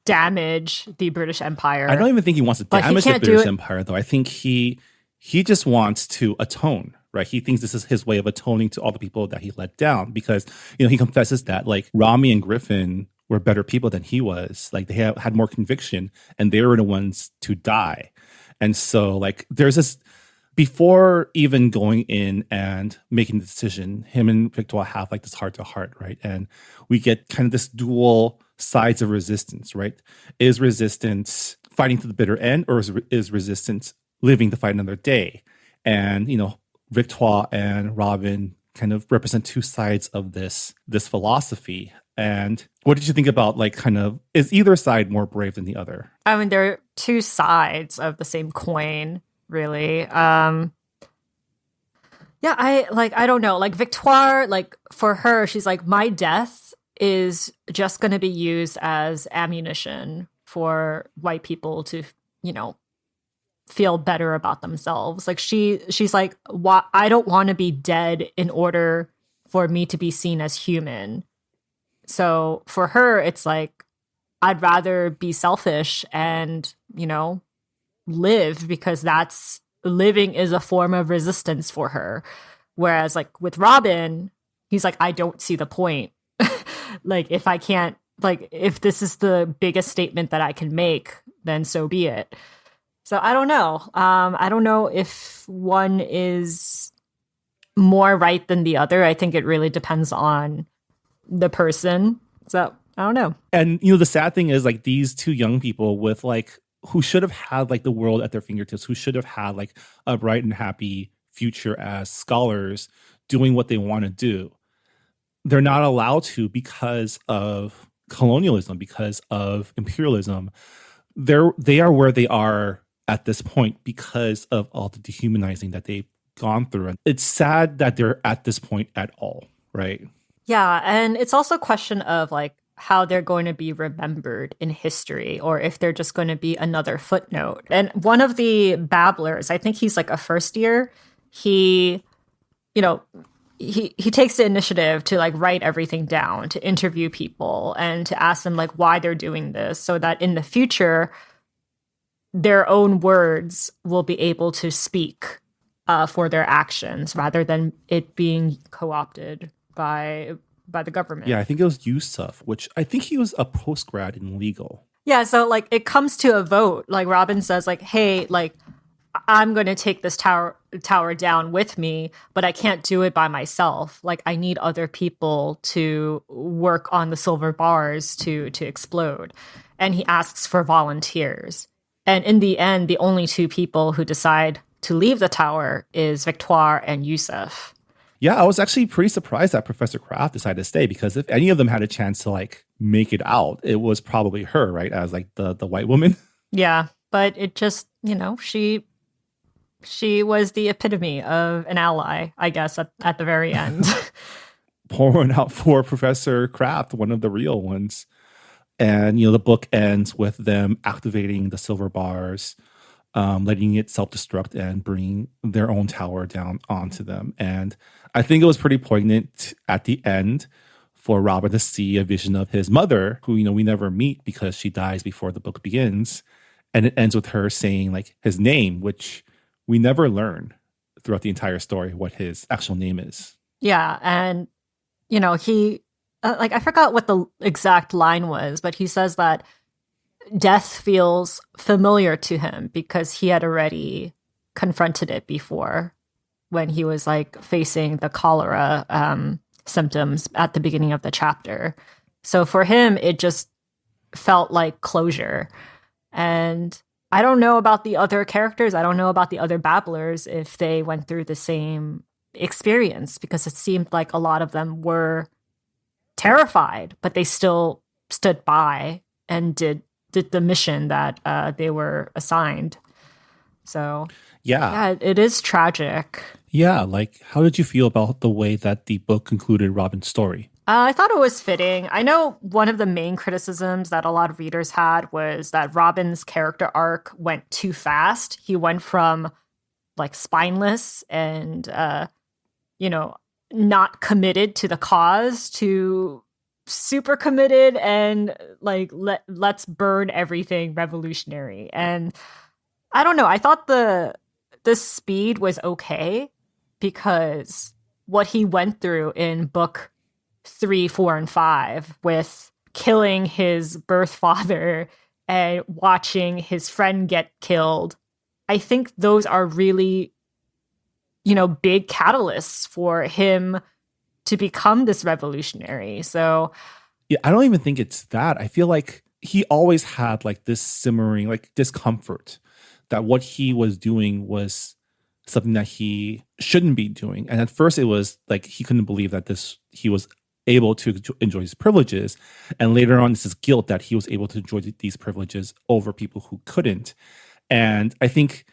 damage the British Empire. I don't even think he wants to damage the British Empire, though. I think he just wants to atone, right? He thinks this is his way of atoning to all the people that he let down, because he confesses that like Rami and Griffin were better people than he was. Like, they had more conviction, and they were the ones to die. And so like there's this. Before even going in and making the decision, him and Victoire have like this heart-to-heart, right? And we get kind of this dual sides of resistance, right? Is resistance fighting to the bitter end, or is resistance living to fight another day? And, Victoire and Robin kind of represent two sides of this philosophy. And what did you think about, like, kind of, is either side more brave than the other? I mean, they're two sides of the same coin, really. I don't know, like Victoire, like for her, she's like, my death is just going to be used as ammunition for white people to feel better about themselves. Like she's like, I don't want to be dead in order for me to be seen as human. So for her, it's like, I'd rather be selfish and live, because that's living is a form of resistance for her. Whereas like with Robin, he's like, I don't see the point. Like, if I can't, like, if this is the biggest statement that I can make, then so be it. So I don't know. I don't know if one is more right than the other. I think it really depends on the person. So I don't know. And the sad thing is, like, these two young people with like who should have had like the world at their fingertips, who should have had like a bright and happy future as scholars doing what they want to do, they're not allowed to because of colonialism, because of imperialism. They are where they are at this point because of all the dehumanizing that they've gone through. And it's sad that they're at this point at all, right? Yeah, and it's also a question of like how they're going to be remembered in history, or if they're just going to be another footnote. And one of the babblers, I think he's like a first year, he takes the initiative to like write everything down, to interview people and to ask them like why they're doing this, so that in the future their own words will be able to speak for their actions, rather than it being co-opted by the government. Yeah, I think it was Yusuf, which I think he was a postgrad in legal. Yeah, so like it comes to a vote. Like Robin says, like, hey, like I'm going to take this tower down with me, but I can't do it by myself. Like I need other people to work on the silver bars to explode. And he asks for volunteers. And in the end, the only two people who decide to leave the tower is Victoire and Yusuf. Yeah, I was actually pretty surprised that Professor Kraft decided to stay, because if any of them had a chance to like make it out, it was probably her, right? As like the white woman. Yeah, but it just, she was the epitome of an ally, I guess, at the very end. pour one out for Professor Kraft, one of the real ones. And, the book ends with them activating the silver bars, letting it self-destruct and bring their own tower down onto them. And I think it was pretty poignant at the end for Robin to see a vision of his mother, who, we never meet because she dies before the book begins. And it ends with her saying like his name, which we never learn throughout the entire story what his actual name is. Yeah. And, he, I forgot what the exact line was, but he says that death feels familiar to him because he had already confronted it before when he was like facing the cholera symptoms at the beginning of the chapter. So for him, it just felt like closure. And I don't know about the other characters. I don't know about the other babblers if they went through the same experience, because it seemed like a lot of them were terrified, but they still stood by and did the mission that they were assigned. So yeah, it is tragic. Yeah, like how did you feel about the way that the book concluded Robin's story? I thought it was fitting. I know one of the main criticisms that a lot of readers had was that Robin's character arc went too fast. He went from like spineless and not committed to the cause to super committed and like let's burn everything revolutionary. And I don't know, I thought the speed was okay because what he went through in book 3, 4, and 5 with killing his birth father and watching his friend get killed, I think those are really big catalysts for him to become this revolutionary. So yeah, I don't even think it's that. I feel like he always had like this simmering like discomfort that what he was doing was something that he shouldn't be doing. And at first it was like he couldn't believe that he was able to enjoy his privileges. And later on, this is guilt that he was able to enjoy these privileges over people who couldn't. And I think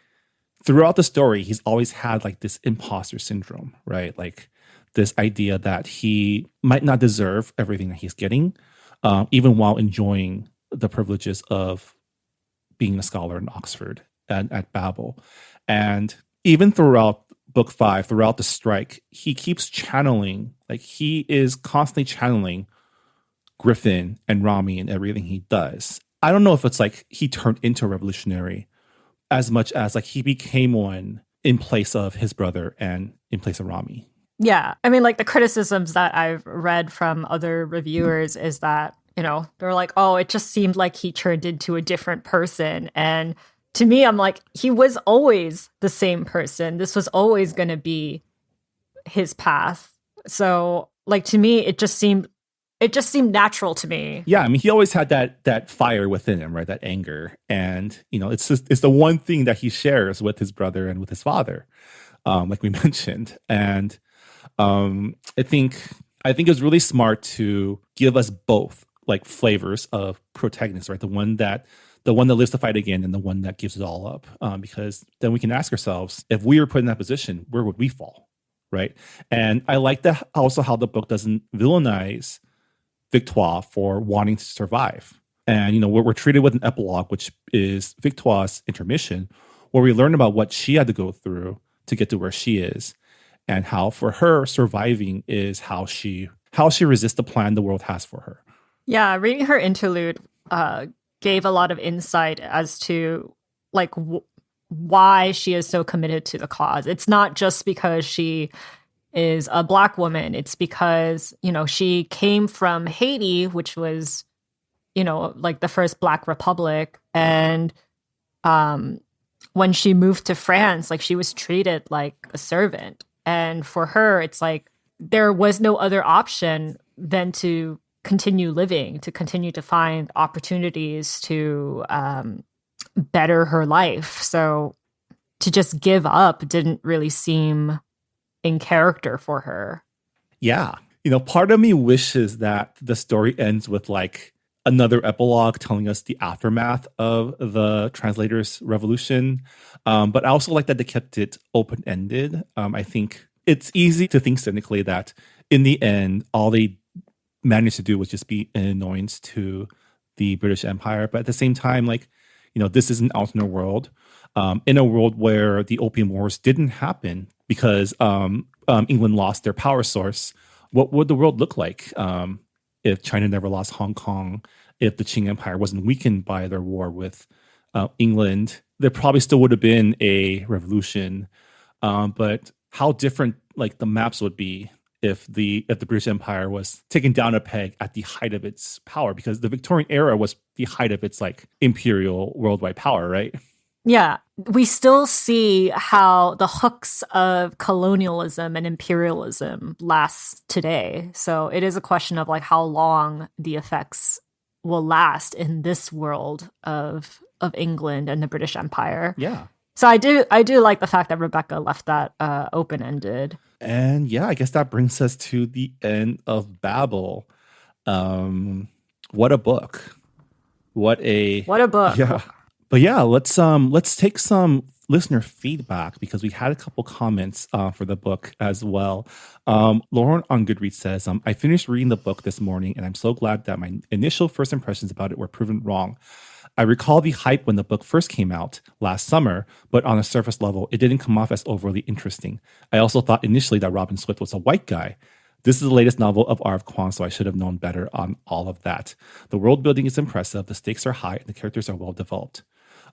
throughout the story, he's always had like this imposter syndrome, right? Like this idea that he might not deserve everything that he's getting, even while enjoying the privileges of being a scholar in Oxford and at Babel. And even throughout book 5, throughout the strike, he keeps channeling, like he is constantly channeling Griffin and Rami in everything he does. I don't know if it's like he turned into a revolutionary as much as like he became one in place of his brother and in place of Rami. Yeah. I mean, like the criticisms that I've read from other reviewers is that, they're like, oh, it just seemed like he turned into a different person. And to me, I'm like, he was always the same person. This was always going to be his path. So like, to me, it just seemed natural to me. Yeah, I mean, he always had that fire within him, right? That anger, and it's the one thing that he shares with his brother and with his father, like we mentioned. And I think it was really smart to give us both like flavors of protagonists, right? The one that lives to fight again, and the one that gives it all up, because then we can ask ourselves, if we were put in that position, where would we fall, right? And I like that also how the book doesn't villainize Victoire for wanting to survive. And, we're treated with an epilogue, which is Victoire's intermission, where we learn about what she had to go through to get to where she is, and how for her surviving is how she resists the plan the world has for her. Yeah, reading her interlude gave a lot of insight as to like why she is so committed to the cause. It's not just because she is a Black woman. It's because, she came from Haiti, which was, like the first Black republic. And when she moved to France, like she was treated like a servant. And for her, it's like there was no other option than to continue living, to continue to find opportunities to better her life. So to just give up didn't really seem in character for her. Yeah. Part of me wishes that the story ends with like another epilogue telling us the aftermath of the translators' revolution. But I also like that they kept it open-ended. I think it's easy to think cynically that in the end, all they managed to do was just be an annoyance to the British Empire. But at the same time, like, this is an alternate world, in a world where the Opium Wars didn't happen because England lost their power source. What would the world look like if China never lost Hong Kong? If the Qing Empire wasn't weakened by their war with England, there probably still would have been a revolution. But how different like the maps would be if the British Empire was taken down a peg at the height of its power, because the Victorian era was the height of its like imperial worldwide power, right? Yeah, we still see how the hooks of colonialism and imperialism last today. So it is a question of like how long the effects will last in this world of England and the British Empire. Yeah. So I do like the fact that Rebecca left that open-ended. And yeah, I guess that brings us to the end of Babel. What a book. What a book. Yeah. But yeah, let's take some listener feedback, because we had a couple comments for the book as well. Lauren on Goodreads says, I finished reading the book this morning, and I'm so glad that my initial first impressions about it were proven wrong. I recall the hype when the book first came out last summer, but on a surface level, it didn't come off as overly interesting. I also thought initially that Robin Swift was a white guy. This is the latest novel of R.F. Kuang, so I should have known better on all of that. The world building is impressive, the stakes are high, and the characters are well developed.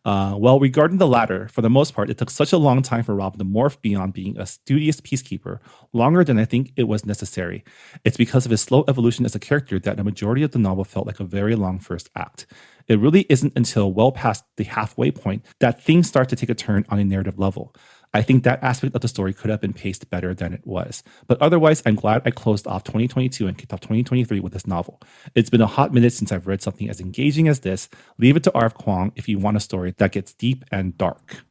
Well, regarding the latter, for the most part, it took such a long time for Robin to morph beyond being a studious peacekeeper, longer than I think it was necessary. It's because of his slow evolution as a character that the majority of the novel felt like a very long first act. It really isn't until well past the halfway point that things start to take a turn on a narrative level. I think that aspect of the story could have been paced better than it was. But otherwise, I'm glad I closed off 2022 and kicked off 2023 with this novel. It's been a hot minute since I've read something as engaging as this. Leave it to R.F. Kuang if you want a story that gets deep and dark.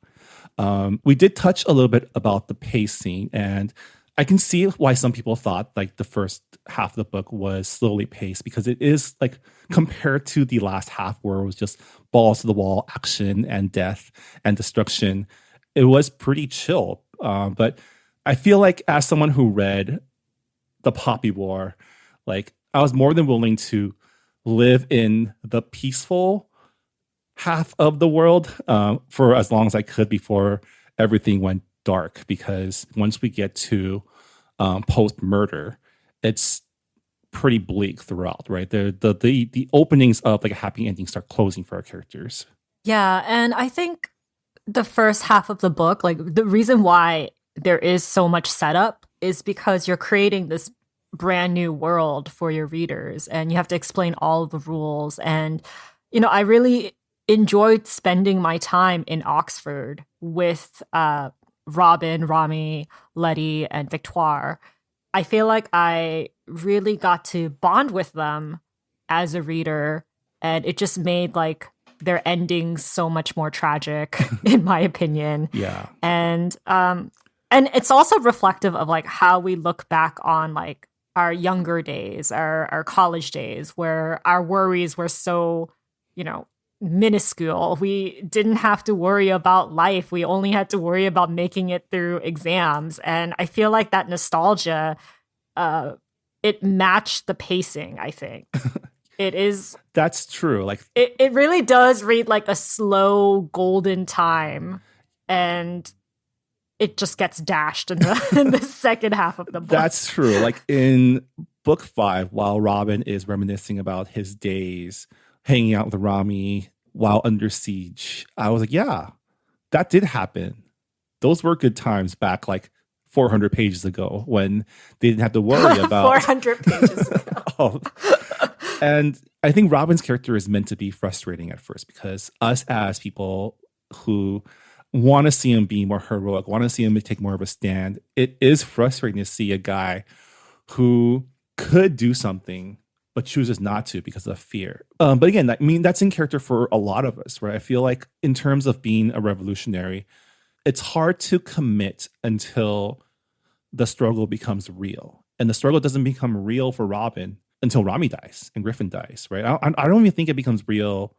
We did touch a little bit about the pacing, and I can see why some people thought like the first half of the book was slowly paced, because it is like compared to the last half where it was just balls to the wall action and death and destruction. It was pretty chill. But I feel like as someone who read The Poppy War, like I was more than willing to live in the peaceful half of the world for as long as I could before everything went dark. Because once we get to post-murder, it's pretty bleak throughout, right? The openings of like a happy ending start closing for our characters. Yeah, and I think the first half of the book, like the reason why there is so much setup is because you're creating this brand new world for your readers, and you have to explain all of the rules. And, I really enjoyed spending my time in Oxford with Robin, Rami, Letty, and Victoire. I feel like I really got to bond with them as a reader, and it just made like their endings so much more tragic, in my opinion. Yeah. And it's also reflective of like how we look back on like our younger days, our college days, where our worries were so, minuscule. We didn't have to worry about life. We only had to worry about making it through exams. And I feel like that nostalgia, it matched the pacing, I think. It is. That's true. Like it really does read like a slow golden time, and it just gets dashed in the second half of the book. That's true. Like in book 5, while Robin is reminiscing about his days hanging out with Rami while under siege, I was like, yeah, that did happen. Those were good times back like 400 pages ago when they didn't have to worry about 400 pages ago. Oh. And I think Robin's character is meant to be frustrating at first, because us as people who want to see him be more heroic, want to see him take more of a stand, it is frustrating to see a guy who could do something but chooses not to because of fear. But again, I mean, that's in character for a lot of us, right? I feel like in terms of being a revolutionary, it's hard to commit until the struggle becomes real. And the struggle doesn't become real for Robin until Rami dies and Griffin dies, right? I don't even think it becomes real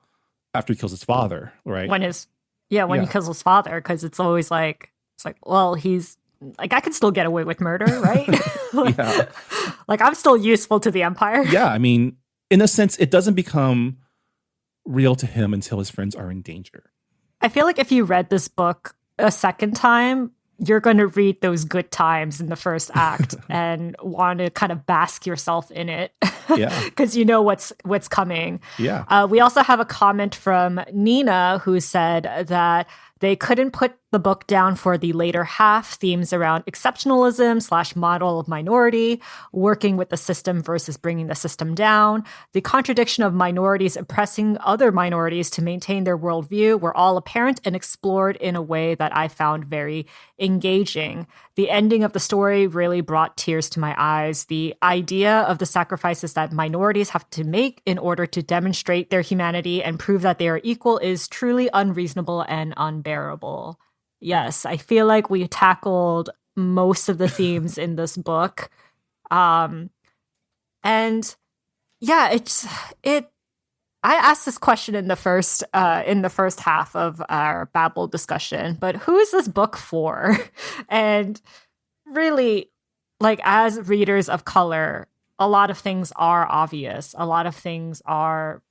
after he kills his father, right? When he kills his father, because it's always like, well, he's like, I could still get away with murder, right? Yeah. Like, I'm still useful to the Empire. Yeah, I mean, in a sense, it doesn't become real to him until his friends are in danger. I feel like if you read this book a second time, you're going to read those good times in the first act and want to kind of bask yourself in it. Yeah. Because you know what's coming. Yeah. We also have a comment from Nina who said that they couldn't put the book down for the later half, themes around exceptionalism / model of minority, working with the system versus bringing the system down. The contradiction of minorities oppressing other minorities to maintain their worldview were all apparent and explored in a way that I found very engaging. The ending of the story really brought tears to my eyes. The idea of the sacrifices that minorities have to make in order to demonstrate their humanity and prove that they are equal is truly unreasonable and unbearable. Yes, I feel like we tackled most of the themes in this book. And yeah, I asked this question in the first half of our Babel discussion, but who is this book for? And really, like, as readers of color, a lot of things are obvious. A lot of things are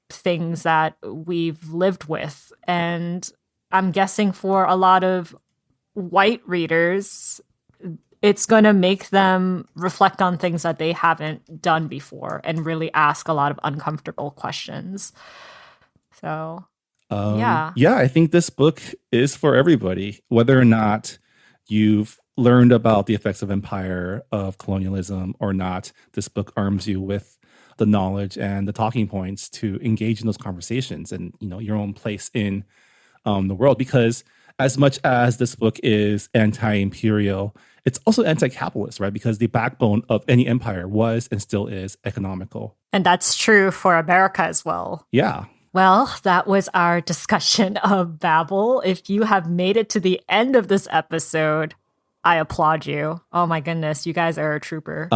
things that we've lived with. And I'm guessing for a lot of white readers, it's going to make them reflect on things that they haven't done before and really ask a lot of uncomfortable questions. So, yeah. Yeah, I think this book is for everybody, whether or not you've learned about the effects of empire, of colonialism or not. This book arms you with the knowledge and the talking points to engage in those conversations and, you know, your own place in the world. Because as much as this book is anti-imperial, it's also anti-capitalist, right? Because the backbone of any empire was and still is economical. And that's true for America as well. Yeah. Well, that was our discussion of Babel. If you have made it to the end of this episode, I applaud you. Oh my goodness, you guys are a trooper.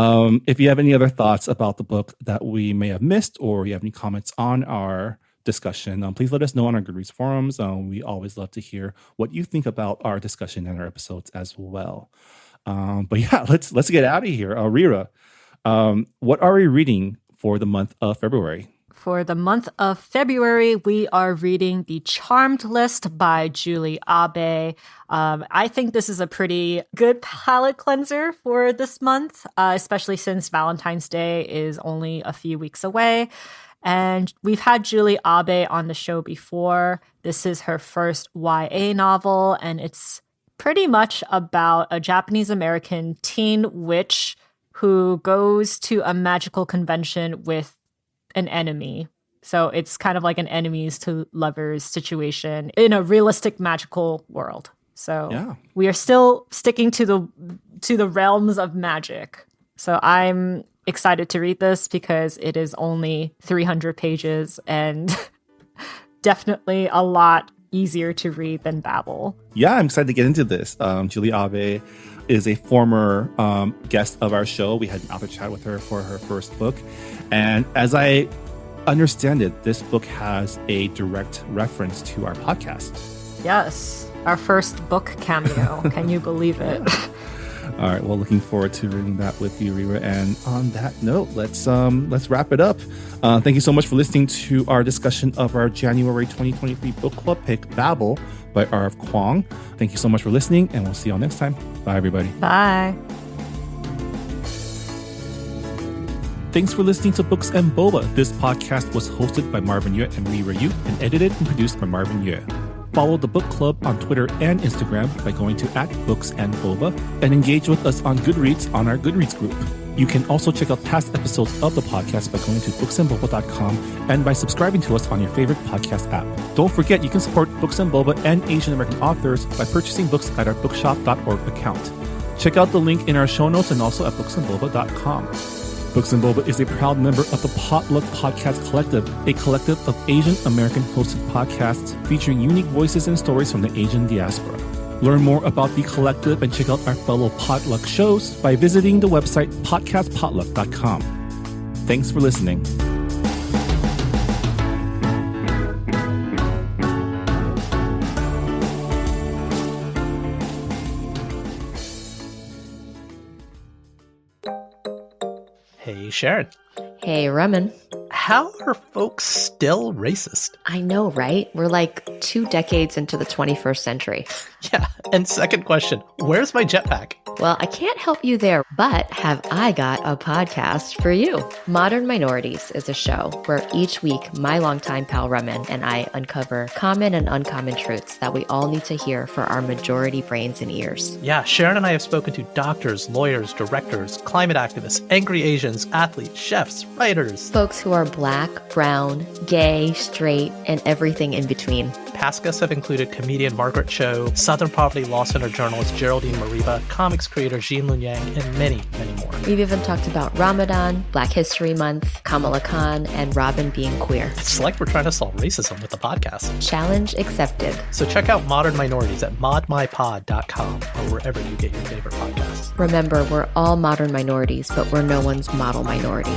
If you have any other thoughts about the book that we may have missed, or you have any comments on our discussion, please let us know on our Goodreads forums. We always love to hear what you think about our discussion and our episodes as well. But yeah, let's get out of here. Rira, what are we reading for the month of February? For the month of February, we are reading The Charmed List by Julie Abe. I think this is a pretty good palate cleanser for this month, especially since Valentine's Day is only a few weeks away. And we've had Julie Abe on the show before. This is her first YA novel, and it's pretty much about a Japanese-American teen witch who goes to a magical convention with an enemy. So it's kind of like an enemies to lovers situation in a realistic magical world. So yeah, we are still sticking to the realms of magic. So I'm excited to read this because it is only 300 pages and definitely a lot easier to read than Babel. Yeah, I'm excited to get into this. Julie Abe is a former guest of our show. We had an author chat with her for her first book. And as I understand it, this book has a direct reference to our podcast. Yes, our first book cameo. Can you believe it? All right, well, looking forward to reading that with you, Rira. And on that note, let's wrap it up. Thank you so much for listening to our discussion of our January 2023 book club pick, Babel by R.F. Kuang. Thank you so much for listening, and we'll see you all next time. Bye, everybody. Bye. Thanks for listening to Books and Boba. This podcast was hosted by Marvin Yue and Rira Yu and edited and produced by Marvin Yue. Follow the book club on Twitter and Instagram by going to @BooksandBoba and engage with us on Goodreads on our Goodreads group. You can also check out past episodes of the podcast by going to booksandboba.com and by subscribing to us on your favorite podcast app. Don't forget, you can support Books and Boba and Asian American authors by purchasing books at our bookshop.org account. Check out the link in our show notes and also at booksandboba.com. Books and Boba is a proud member of the Potluck Podcast Collective, a collective of Asian American hosted podcasts featuring unique voices and stories from the Asian diaspora. Learn more about the collective and check out our fellow Potluck shows by visiting the website podcastpotluck.com. Thanks for listening. Hey, Sharon. Hey, Raman. How are folks still racist? I know, right? We're like 2 decades into the 21st century. Yeah, and second question, where's my jetpack? Well, I can't help you there, but have I got a podcast for you. Modern Minorities is a show where each week my longtime pal Raman and I uncover common and uncommon truths that we all need to hear for our majority brains and ears. Yeah, Sharon and I have spoken to doctors, lawyers, directors, climate activists, angry Asians, athletes, chefs, writers. Folks who are Black, brown, gay, straight, and everything in between. Past guests have included comedian Margaret Cho, Southern Poverty Law Center journalist Geraldine Mariba, comics creator Jean-Lun Yang, and many, many more. We've even talked about Ramadan, Black History Month, Kamala Khan, and Robin being queer. It's like we're trying to solve racism with the podcast. Challenge accepted. So check out Modern Minorities at modmypod.com or wherever you get your favorite podcasts. Remember, we're all modern minorities, but we're no one's model minority.